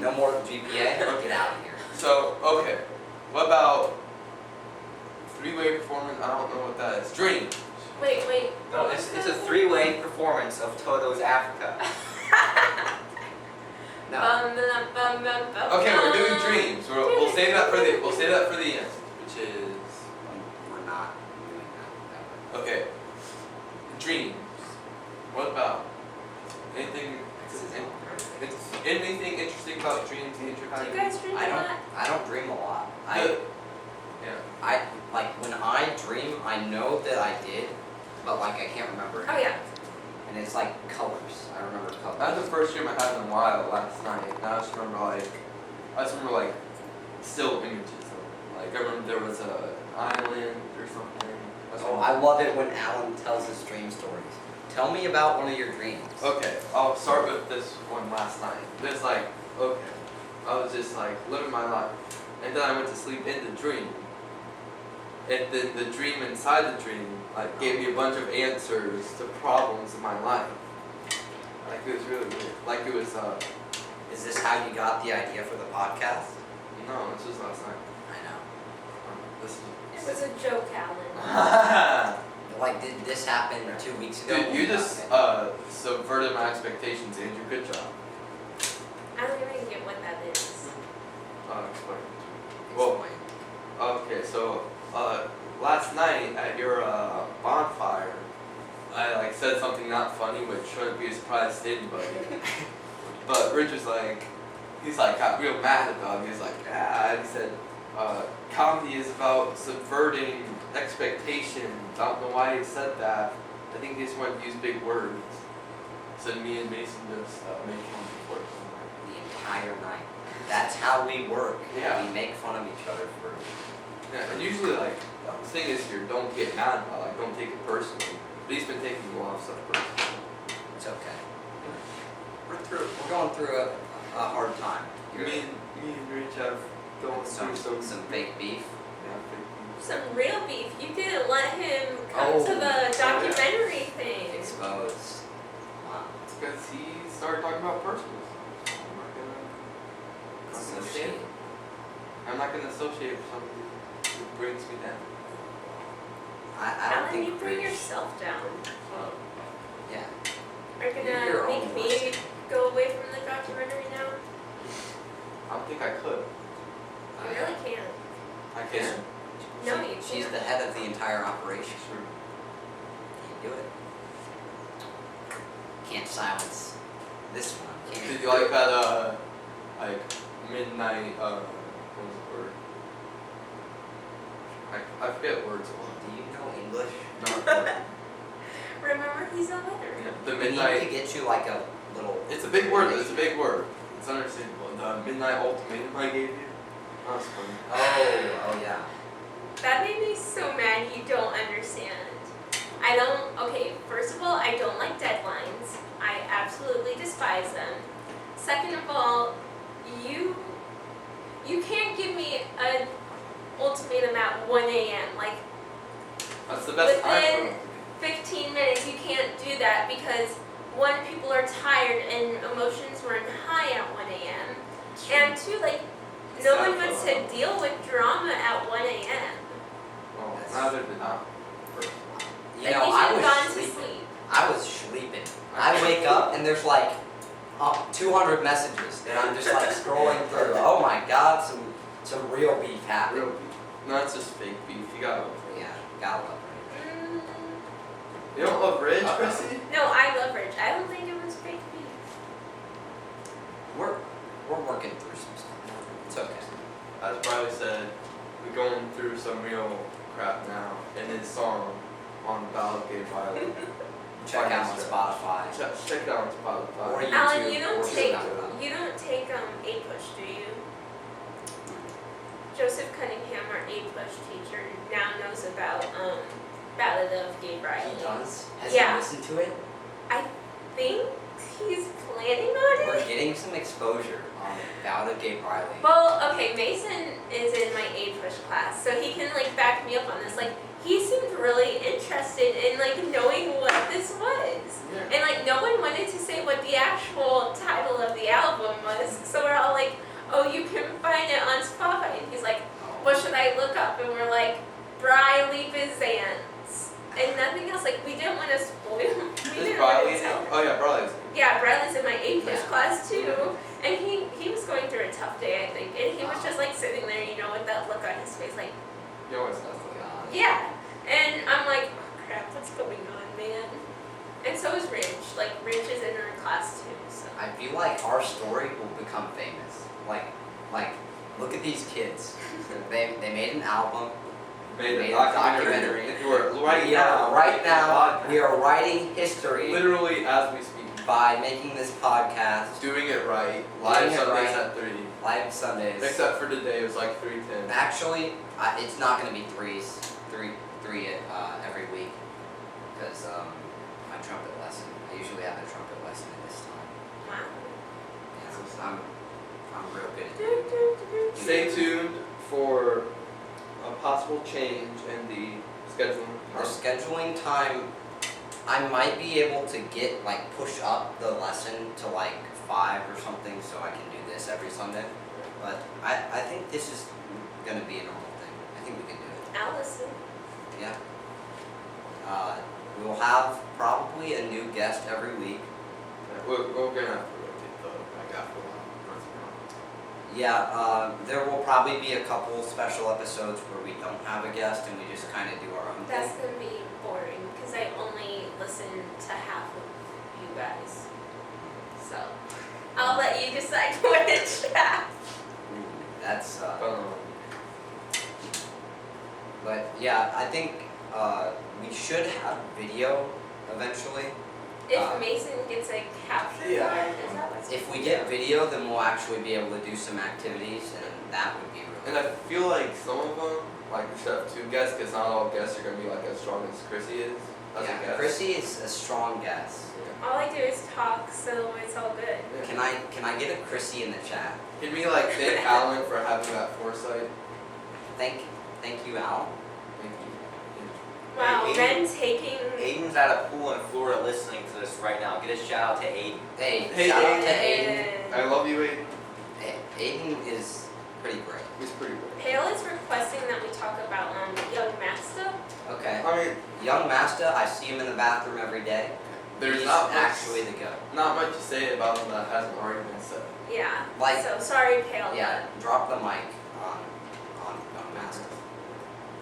no more GPA, get out of here. So, okay. What about 3-way performance? I don't know what that is. Dream. Wait. No, what it's was a that? 3-way performance of Toto's Africa. No. Okay, we're doing dreams. We'll save that for the end, which is We're not doing that ever. okay. Dreams. What about anything? Anything interesting about dreams that you're Do kind you of? guys dream a lot? I don't dream a lot. Yeah. I like when I dream, I know that I did, but like I can't remember it. Oh yeah. And it's like colors. I remember colors. That's the first dream I had in a while last night. And I just remember like still images. Like I remember there was a island or something. Oh, I love it when Alan tells his dream stories. Tell me about one of your dreams. Okay, I'll start with this one last night. It's like, okay, I was just like living my life. And then I went to sleep in the dream. And then the dream inside the dream like gave me a bunch of answers to problems in my life. Like it was really weird. Like it was Is this how you got the idea for the podcast? no, this was last night. I know. This It was a joke, Alan. Like, did this happen 2 weeks ago? dude, you just subverted my expectations, Andrew. Good job. I don't even get what that is. Explain. Well, okay, so last night at your bonfire, I like said something not funny, which shouldn't be a surprise to anybody. But Rich was like, got real mad about it. He's like, and he said, comedy is about subverting expectations. I don't know why he said that. I think he just wanted to use big words. So me and Mason just make fun of words. The entire night. That's how we work. Yeah. We make fun of each other for. Yeah, and usually like The thing is here, don't get mad about it, like don't take it personally. But he's been taking a lot of stuff personally. It's okay. We're going through a hard time. Me and Rich have going through some fake beef. Yeah, fake beef. Some real beef. You didn't let him come to the documentary thing. Exposed. Wow. It's because he started talking about personal stuff. I'm not gonna associate with somebody who brings me down. I How don't did think you bring Rich- yourself down? Yeah. Are you You're gonna your make own me person. go away from the documentary now? I don't think I could. You really can't. I can. No, you She's can't. the head of the entire operation. Sure. Can't do it. Can't silence this one. Can't Did you like that like midnight what was the word? I forget words a lot. Do you know English? Remember, he's a letter. The We need to midnight. get you like a little. It's a big word. It's a big word. It's understandable. The midnight ultimatum I gave you. That was funny. Oh yeah. That made me so mad you don't understand. Okay, first of all, I don't like deadlines. I absolutely despise them. Second of all, you can't give me an ultimatum at 1 a.m. Like, That's the best time for within it. 15 minutes, you can't do that because one, people are tired and emotions run high at 1 a.m. And two, like, no one wants to deal with drama at 1 a.m. Well, neither did I. You Like, know, you I should have was gone to sleeping. sleep. I was sleeping. I wake up and there's like 200 messages that I'm just like scrolling through. Oh my God, some real beef happened. Real beef. No, it's just fake beef. You gotta love it. Yeah, gotta love it. Mm, You don't love Ridge, Krissy? no, I love Rich. I don't think it was fake beef. We're working through some stuff. It's okay. As Briley said, we're going through some real crap now. And his song on Ballad Gay Violet. Check out on Spotify. Check it out on Spotify. Or YouTube. Alan, you or don't take SoundCloud. A-push, do you? Joseph Cunningham, our A-push teacher, now knows about Ballad of Gay Violet. He does. Has Yeah. he listened to it? I think he's planning on We're it. getting some exposure on Ballad of Gay Riley. Well, okay, Mason is in my A-push class, so he can like back me up on this. Like, he seemed really interested in like knowing what this was. Yeah. And like no one wanted to say what the actual title of the album was. So we're all like, oh, you can find it on Spotify. And he's like, what should I look up? And we're like, Briley Bizantz. And nothing else. Like, we didn't want to spoil. We Is didn't want Briley to in tell it? Oh yeah, Briley's in it. Yeah, Bradley's in my A-push Yeah. class too, and he was going through a tough day, I think, and he was just like sitting there, you know, with that look on his face, like, He always has that. yeah, and I'm like, oh crap, what's going on, man? And so is Ridge, like, Ridge is in our class too, so. I feel like our story will become famous. Like, look at these kids. They made an album. Made Made a a documentary. documentary. We're right We now. are right now. We are writing history Literally as we speak. by making this podcast Doing it right. Live Doing It Sundays Right. at 3. live Sundays. Except for today, it was like 3:10. Actually, it's not going to be three every week because my trumpet lesson. I usually have a trumpet lesson at this time. Wow. Yeah, so I'm real good at Do, it. do, do, do. Stay tuned for a possible change in the scheduling. The scheduling time, I might be able to get push up the lesson to 5 or something, so I can do this every Sunday. But I think this is gonna be a normal thing. I think we can do it. Allison. Yeah. We'll have probably a new guest every week. We're gonna have to rotate though, after a while. Yeah, there will probably be a couple special episodes where we don't have a guest and we just kind of do our own That's thing. gonna be boring, because I only listen to half of you guys. So, I'll let you decide which half. That's Um, but yeah, I think we should have video eventually. If Mason gets a capture Yeah. card, is that what If we get video, then we'll actually be able to do some activities, and that would be And really I feel like some of them, like we should have 2 guests, because not all guests are gonna be like as strong as Krissy is. As a Yeah, guest. Krissy is a strong guest. All I do is talk, so it's all good. Yeah. Can I get a Krissy in the chat? Can we like thank Alan for having that foresight? Thank you, Al. Thank you. Wow, Hey, men taking. Aiden's at a pool in Florida listening to this right now. Get a shout out to Aiden. Hey, Hey, shout out to Aiden. Aiden. I love you, Aiden. Aiden is pretty great. He's pretty good. Pale is requesting that we talk about young Master. Okay. I mean, Young Master, I see him in the bathroom every day. there's He's not much, actually the go. not much to say about him that hasn't already been said. Yeah. Like- So sorry, Pale. Yeah, drop the mic on Young Master.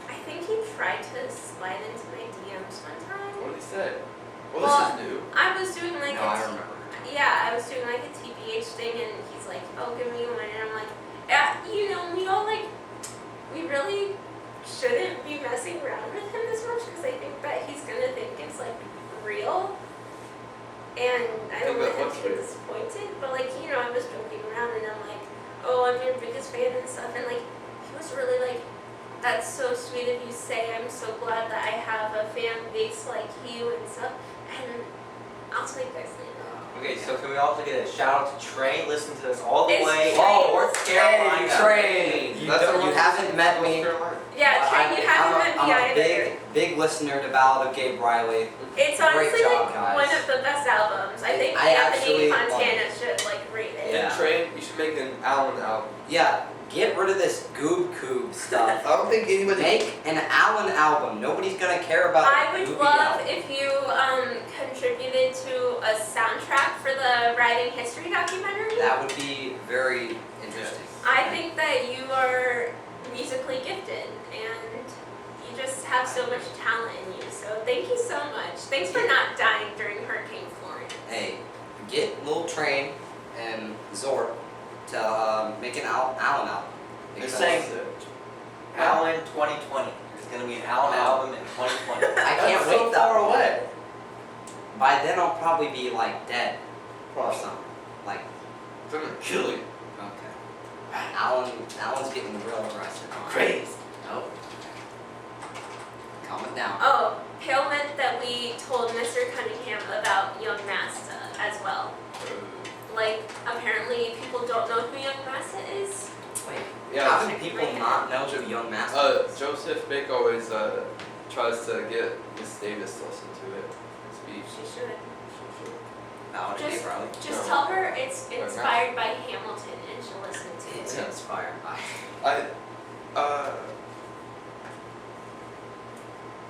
I think he tried to slide into my DMs one time. What did he say? Well, Well, this is new. I was doing like No, I remember. Yeah, I was doing like a TBH thing, and he's like, "Oh, give me one," and I'm like, you know, we all like, we really shouldn't be messing around with him this much because I think that he's gonna think it's like real, and I don't want him to get disappointed. But like, you know, I was joking around, and I'm like, "Oh, I'm your biggest fan and stuff," and like, he was really like, "That's so sweet of you to say. I'm so glad that I have a fan base like you and stuff." And I'll tell you guys later. Okay, so can we also get a shout out to Trey? Listen to this all the It's way. Trey. Oh, North Carolina. Trey! You That's don't- the You haven't met me. North Carolina. Yeah, Trey, you haven't met me I'm a either. big listener to Ballad of Gabe Riley. It's Great honestly job, like guys. one of the best albums. I think I Anthony actually love Fontana it. should like rate it. Yeah. And Trey, you should make an Alan album. Yeah, get rid of this goob stuff. I don't think anybody. Make an Allen album. Nobody's gonna care about I would Gooby love album. if you contributed to a soundtrack for the Writing History documentary. That would be very interesting. I think that you are musically gifted and you just have so much talent in you. So thank you so much. Thanks for not dying during Hurricane Florence. Hey, get Lil Train and Zorp to make an Allen album. They're Because saying Alan 2020. There's gonna be an Alan album in 2020. I can't That's wait so that far far. away. By then I'll probably be like dead or Probably. something. Like, It's gonna kill you. okay. Alan's getting real aggressive. Crazy. Nope. Calm it down. Oh, Pale meant that we told Mr. Cunningham about Young Masta as well. Like, apparently people don't know who Young Masta is. Wait, Yeah. how can people not know who Young Master is? Joseph Bick always tries to get Miss Davis to listen to it. Speech. She should. Ballad of Gabe Riley? Just No. tell her it's inspired by Hamilton and she'll listen to It's it. inspired by. I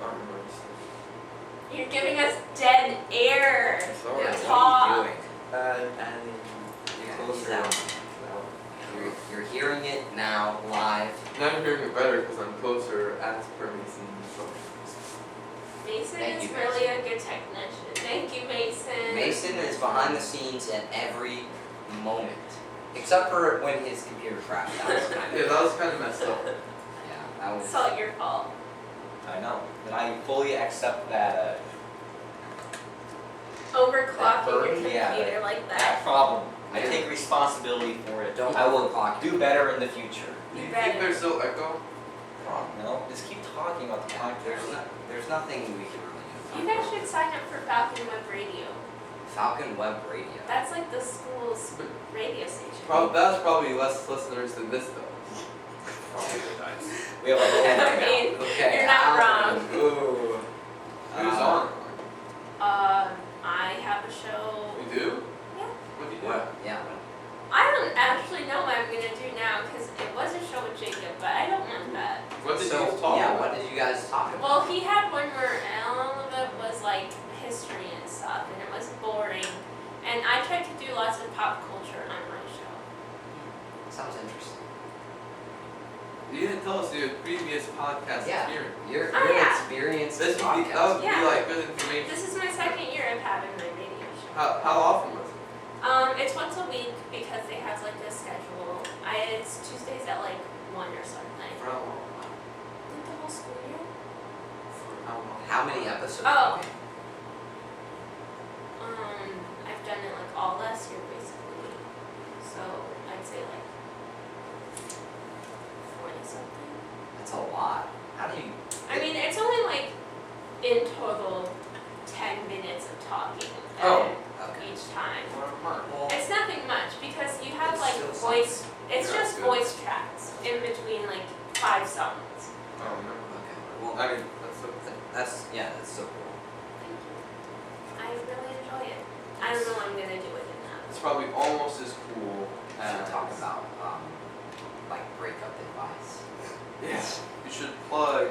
don't remember this. You're giving us dead air. Sorry. Yeah, Talk. what are you doing? And Yeah, closer. he's out. You're hearing it now, live. Now I'm hearing it better because I'm closer as per Mason. So. Mason Thank is you, really a good technician. Thank you, Mason. Mason is behind the scenes at every moment. Except for when his computer crashed. That was kind Yeah, of, that was kind of messed up. yeah, that was. It's all your fault. I know. And I fully accept that Overclocking your computer Yeah, like that that. problem. I take responsibility for it. Don't I will overclock it. do better in the future. Do You you better. think there's still echo? No, just keep talking about the Yeah, podcast. there's nothing we can really You do. guys should sign up for Falcon Web Radio. Falcon Web Radio. That's like the school's radio station. That's probably less listeners than this does. We have like 10 I right now. mean, Okay. you're not Alan. wrong. Ooh. Who's on? I have a show. You do? Yeah. What do you do? What? Yeah. I don't actually know what I'm gonna do now because it was a show with Jacob, but I don't want that. What did So, you talk yeah, about? what did you guys talk about? Well, he had one where all of it was like history and stuff, and it was boring. And I tried to do lots of pop culture on my show. Sounds interesting. You didn't tell us your previous podcast Yeah. experience. You're Oh, yeah. experienced This would be, that podcast. would be Yeah. like good information. This is my second year of having my radio show. How often was it? It's once a week because they have like a schedule. It's Tuesdays at like 1 or something. For how long? Like the whole school year? For how long? How many episodes? Oh. I've done it like all last year basically. almost as cool We as. should talk about like breakup advice. Yes. You should plug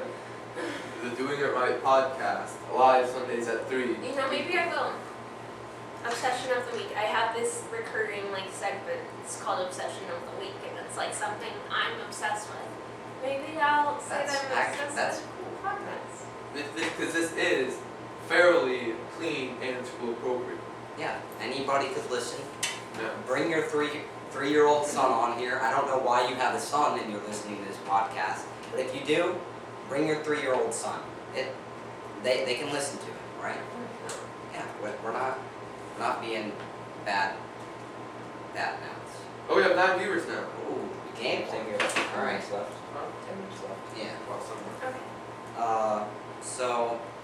the Doing It Wright podcast live Sundays at 3. You know, maybe I will. Obsession of the week. I have this recurring like segment. It's called Obsession of the Week, and it's like something I'm obsessed with. Maybe I'll say that I'm obsessed That's with cool. podcasts. Because this is fairly clean and school appropriate. Yeah, anybody could listen. Yeah. Bring your three-year-old son on here. I don't know why you have a son and you're listening to this podcast, but if you do, bring your 3-year-old son. They can listen to it, right? Yeah, we're not being bad mouths. Oh, we have 9 viewers now. Ooh, the game. Same here. All right. 10 minutes left. 10 minutes left. Yeah. Well, somewhere.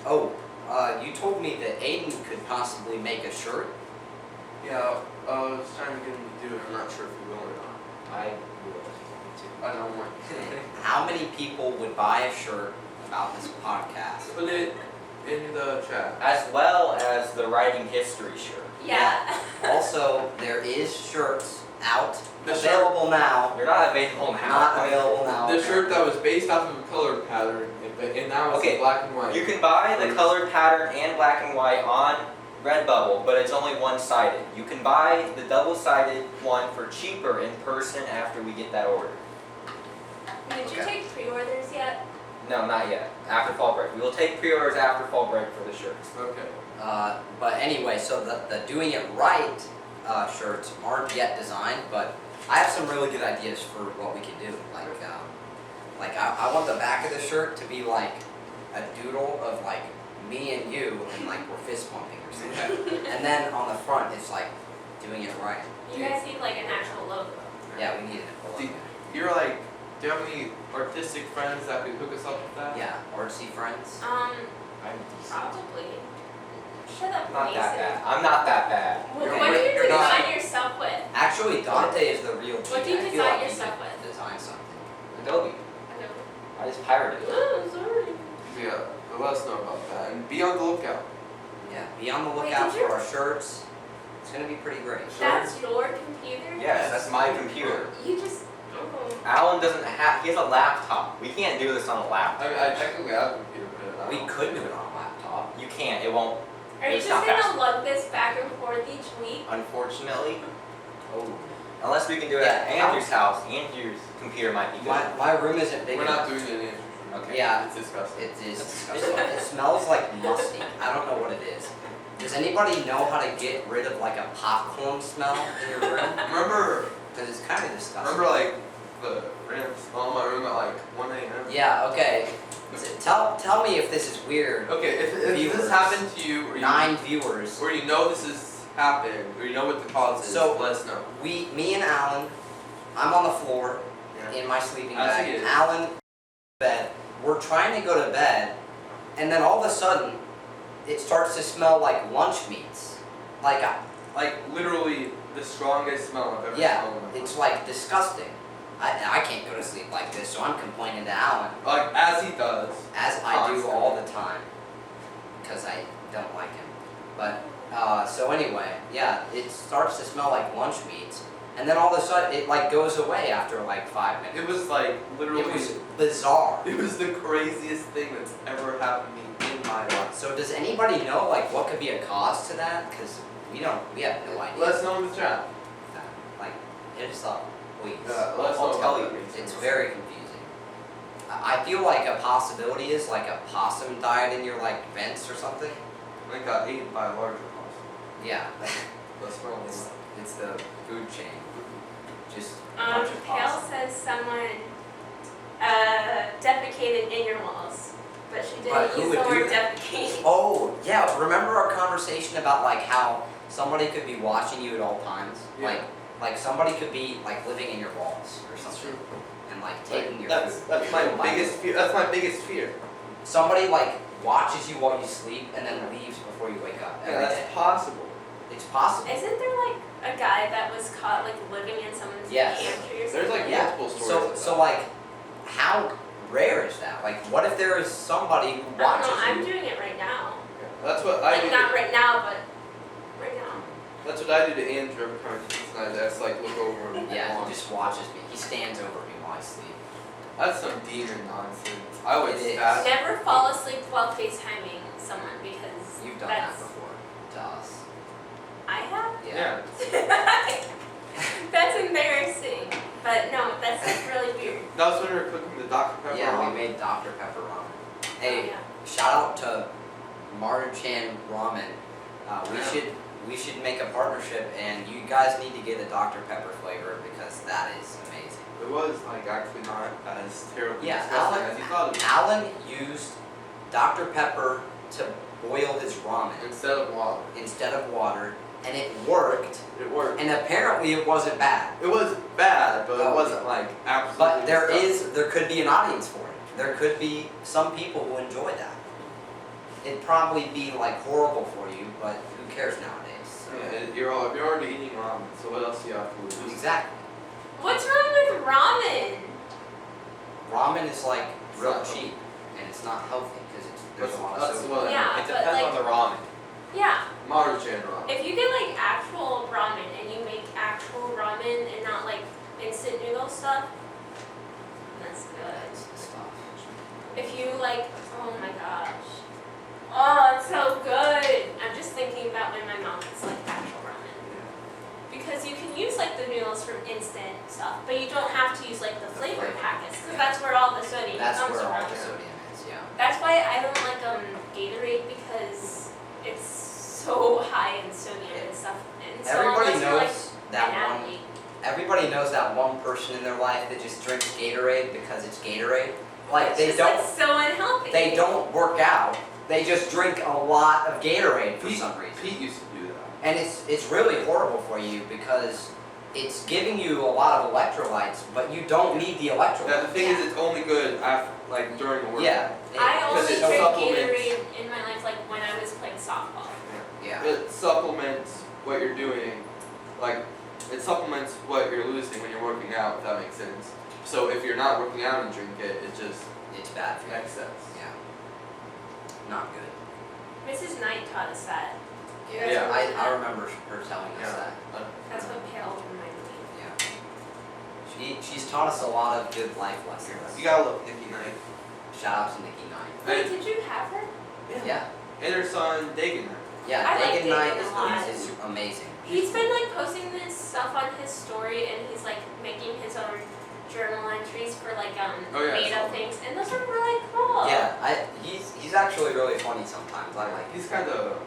Okay. You told me that Aiden could possibly make a shirt. Yeah, I was trying to get him to do it. I'm not sure if he will or not. I will. I don't want How many people would buy a shirt about this podcast? Put it in the chat. As well as the Writing History shirt. Yeah. Also, there is shirts out, The available now. They're not available now. Not available now. The shirt that was based off of a colored pattern, and now it's Okay, in black and white. You can buy the colored pattern and black and white on Redbubble, but it's only one-sided. You can buy the double-sided one for cheaper in person after we get that order. Did you Okay. take pre-orders yet? No, not yet. After fall break. We will take pre-orders after fall break for the shirts. Okay. But anyway, so the Doing It Right shirts aren't yet designed, but I have some really good ideas for what we could do. Like I want the back of the shirt to be like a doodle of like me and you, and like we're fist pumping or something. And then on the front, it's like Doing It Right. You guys need like an actual logo. Yeah, we need it. Do you're like, do you have any artistic friends that could hook us up with that? Yeah, artsy friends. I'm decent. Probably. Shut up, Not Mason. that bad. I'm not that bad. What You're- do you you're not- design your stuff with? Actually, Dante is the real. What do you I feel design like your he stuff could with? Design something. Adobe. I just pirated it. Oh, sorry. Yeah, let us know about that. And be on the lookout. Yeah, be on the Wait, lookout did you- for our shirts. It's gonna be pretty great. That's your computer? Yes, that's my computer. You just. Oh. Alan doesn't have, he has a laptop. We can't do this on a laptop. I mean, I technically have a computer, but We could do it on a laptop. You can't, it won't, Are you It's just not fast. gonna lug this back and forth each week? unfortunately. Oh. Unless we can do it at Yeah. Andrew's house. Andrew's computer might be good. My room isn't big we're enough. not doing it in. Okay. Yeah, It's disgusting. it is disgusting. It smells like musty. I don't know what it is. Does anybody know how to get rid of like a popcorn smell in your room? Remember, Because it's kind of disgusting. remember like the random smell in my room at like 1 a.m.? Yeah. Okay. Tell me if this is weird. Okay, if Viewers. this happened to you, or 9 viewers. or you know this has happened, or you know what the cause is, So- let us know. Me and Alan, I'm on the floor Yeah. in my sleeping As bag. he is. Alan, bed. We're trying to go to bed, and then all of a sudden, it starts to smell like lunch meats. Like, Like literally the strongest smell I've ever yeah, smelled in my life. it's like disgusting. I can't go to sleep like this, so I'm complaining to Alan, Like as he does. as I do Constantly. all the time, because I don't like him. But so anyway, yeah, it starts to smell like lunch meats, and then all of a sudden it like goes away after like 5 minutes. It was like literally. It was bizarre. It was the craziest thing that's ever happened to me in my life. So does anybody know like what could be a cause to that? Because we have no idea. Let us know in the chat. Like, hit us up, please. Let us I'll know tell about you. that. It's very confusing. I feel like a possibility is like a possum died in your like vents or something. I got eaten by a larger possum. Yeah, The smell it's, was it's the food chain. Just a bunch of Pale possums. says someone defecated in your walls, but she But didn't who use would the do word that? defecate. Oh yeah, remember our conversation about like how somebody could be watching you at all times? Yeah. Like somebody could be like living in your walls or That's something, true. and like taking your That's food. my Like, biggest fear. That's my biggest fear. Somebody like watches you while you sleep and then leaves before you wake up. Yeah, Every that's day. possible. It's possible. Isn't there like a guy that was caught like living in someone's Yes. pantry or something? There's like Yeah. multiple stories. So of so that. like, how rare is that? Like, what if there is somebody who I don't watches know, I'm you? doing it right now. That's what I Like do. not right now, but right now. That's what I do to Andrew every time I just like look over him. Yeah, he just watches me. He stands over me while I sleep. That's some demon nonsense. I would It is. stab. Never fall asleep while FaceTiming someone because You've done that that's before to us. I have. Yeah. That's embarrassing. But no, that's like really weird. That was when we were cooking the Dr. Pepper Yeah, ramen. we made Dr. Pepper ramen. Oh, Hey, yeah. shout out to Maruchan Ramen. We should make a partnership, and you guys need to get a Dr. Pepper flavor because that is amazing. It was like actually not as terrible Yeah, disgusting as you thought it Alan used Dr. Pepper to boil his ramen was. Instead of water. and it worked. It worked. And apparently it wasn't bad. It was bad, but Oh. it wasn't like absolutely But disgusting. there could be an audience for it. There could be some people who enjoy that. It'd probably be like horrible for you, but who cares nowadays? So. Yeah, you're already eating ramen, so what else do you have to lose? Exactly. What's wrong with ramen? Ramen is like It's real not cheap, and it's not healthy because there's a lot of That's sodium. what Yeah, It but depends like, on the ramen. yeah. Maruchan ramen. If you get like actual ramen and you make actual ramen and not like instant noodle stuff, that's good. That's the stuff. If you like, oh my gosh. Oh, it's so good. I'm just thinking about when my mom makes like actual ramen. Because you can use like the noodles from instant stuff, but you don't have to use like the flavor packets because that's where all the sodium That's comes where all from. the sodium is, yeah. That's why I don't like Gatorade because it's so high in sodium and stuff. And so Everybody unless you're like knows an that one. athlete. Everybody knows that one person in their life that just drinks Gatorade because it's Gatorade. Like It's they just don't. like so unhealthy. They don't work out. They just drink a lot of Gatorade for some reason. Pete used to do that. And it's really horrible for you because it's giving you a lot of electrolytes, but you don't need the Yeah, the electrolytes. thing is, it's only good after, like during a workout. Yeah. I Because only it drank supplements. Gatorade in my life like when I was playing softball. Yeah. It supplements what you're doing, like it supplements what you're losing when you're working out. If that makes sense. So if you're not working out and drink it, it just It's bad for you. makes sense. Yeah. Not good. Mrs. Knight taught us that. You guys Yeah, remember I that? remember her telling us that. That's what Pale reminded me. Yeah. She's taught us a lot of good life lessons. You gotta love Nikki Knight. Shout out to Nikki Knight. Wait, did you have her? Yeah. And her son Dagan. Yeah, I like Dagan Knight Dagan a lot. is amazing. He's been like posting this stuff on his story and he's like making his own journal entries for like Oh, yeah, I made saw up that. things and those are really cool. Yeah, he's actually really funny sometimes. I like He's kind of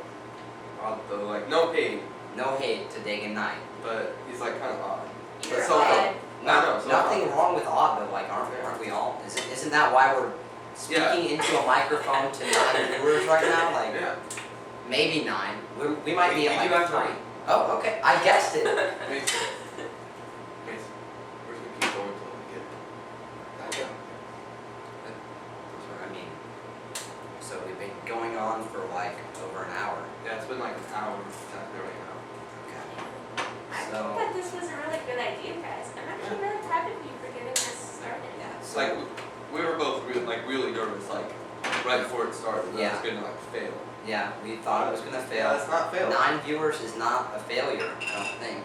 odd though, like no hate, no hate to Dagan Knight. but he's like kind of odd. You're So, odd. No, so Nothing wrong with odd though, like aren't we all? Isn't that why we're speaking into a microphone to 9 viewers right now? Like Yeah. maybe 9. We might be We at do like have 3. 9. Oh, okay. I guessed it. Mason. Mason. We're just gonna keep going until we get that down. I mean, so we've been going on for like over an hour. Yeah, it's been like an hour exactly right now. Okay. I So think that this was a really good idea, guys. I'm actually really proud of you for getting us started. yeah. It's So like we were both really nervous, like right before it started. That Yeah. was gonna like fail. yeah, we thought it was gonna Yeah, fail. it's not fail. 9 viewers is not a failure, I don't think.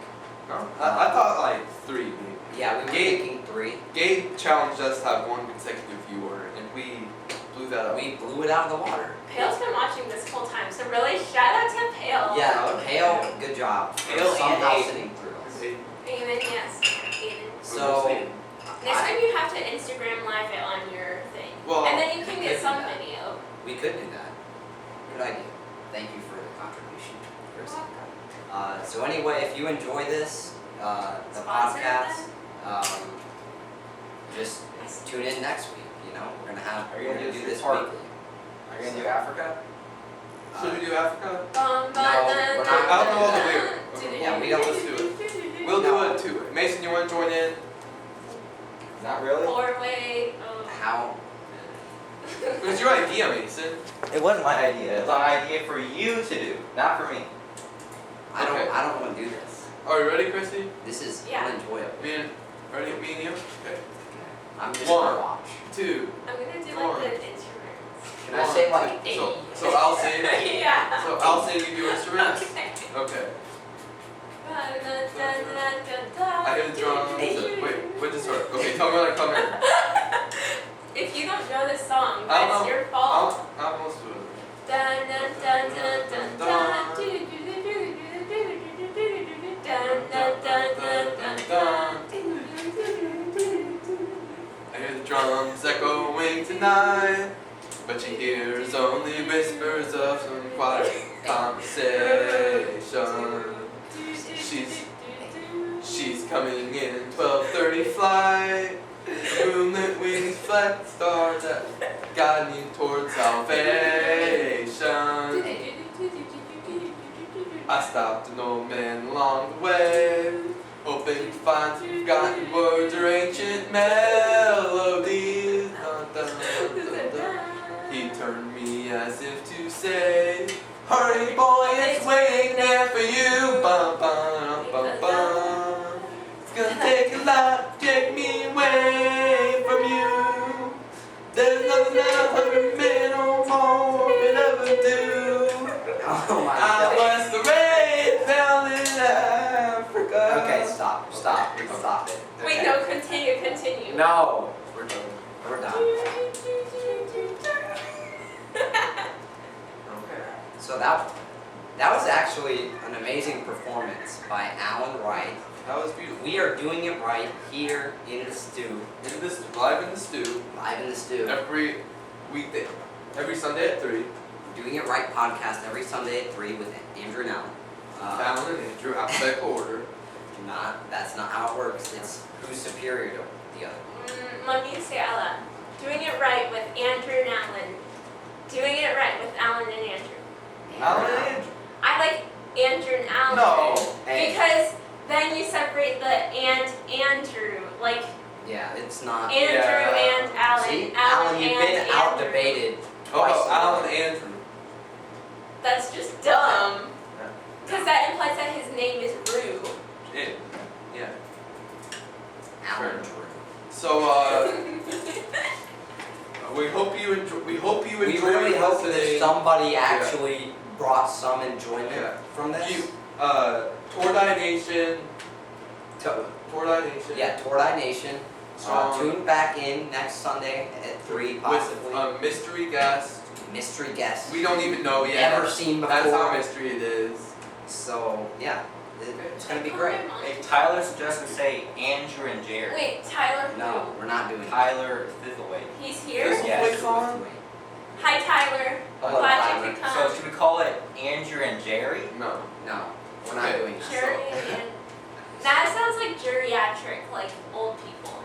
No, I thought like 3 maybe. Yeah, we were thinking 3. Gabe challenged us to have 1 consecutive viewer, and we blew that up. We blew it out of the water. Pale's been watching this whole time, so really shout out to Pale. Yeah, Hale, good job. Hale and Somehow Aiden. sitting through us. Amen, yes. Aiden. So Next time you have to Instagram live it on your thing. Well, and then you can we get could some do that. video. we could do that. Good idea. Thank you for the contribution, Krissy. So anyway, if you enjoy this, the Sponsor podcast, just tune in next week. You know, we're Are you gonna gonna do do this part- weekly. Are you gonna do Africa? should we do Africa? No, we're not I don't know all the lyrics. Yeah, we don't Let's do it. We'll do it too. Mason, you want to join in? Not really. Four-way. How? It was your idea, Mason. It wasn't my idea. It's an idea for you to do, not for me. I don't. Okay. I don't want to do this. Are you ready, Krissy? This is Yeah. unenjoyable. Ready, me and you? Okay. I'm just 1, gonna watch. 2. I'm gonna do Four. like the instruments. Can I say like So I'll say. Yeah. So I'll say you do instruments. Okay. Okay. I hear the drums. Wait, what just start? Okay, tell me when I come in. If you don't know this song, I don't that's know. your fault. I'm almost to it. Dun dun dun dun dun dun. Dun dun dun dun dun dun. I hear the drums echoing tonight, but she hears only whispers of some quiet conversation. She's coming in 12:30 flight. Moonlit wings fleck stars that guide me towards salvation. I stopped an old man along the way, hoping to find some forgotten words or ancient melodies. Dun, dun, dun, dun, dun. He turned me as if to say, hurry boy, it's waiting there for you. Bum, bum, bum, bum. It's gonna take a lot to take me away from you. There's nothing that 100 men or more could ever do. Oh my I god. was the rain fell in Africa. Okay, stop it. Wait, Okay. no, continue. No. We're done. We're done. Okay. So that was actually an amazing performance by Alan Wright. That was beautiful. We are doing it right here in the stew, Live in the stew, live in the stew. every weekday, every Sunday at 3. Doing It Right podcast every Sunday at 3 with Andrew and Alan. Alan and Andrew, alphabetical order. That's not how it works. It's who's superior to the other. Let me say out loud. Doing it right with Andrew and Alan. Doing it right with Alan and Andrew. Alan and Andrew. I like Andrew and Alan. No. Because then you separate the and Andrew. Like Yeah, it's not. Andrew Yeah. and Alan. See, Alan you've and been Andrew. out debated. Oh, Alan and Andrew. That's just dumb. Yeah. Because that implies that his name is Rue. Yeah. Alan Sure. Drew. So, we hope you enjoy. We hope you We enjoy really hope that listening. somebody actually brought some enjoyment Yeah. from this. Tortoise Nation. To- Tortoise Nation. yeah, Tortoise Nation. Tune back in next Sunday at 3 possibly. With a mystery guest. Mystery guest. We don't even know yet. Never seen before. That's how mystery it is. So yeah, it's gonna be great. Hey, Tyler suggested say Andrew and Jerry. Wait, Tyler who? No, we're not doing Tyler Thistlewaite. He's here? This Yes. wait on? Hi, Tyler. Hello, Glad Tyler. you could come. So should we call it Andrew and Jerry? No. No, we're not Okay. doing that. Jury and that sounds like geriatric, like old people.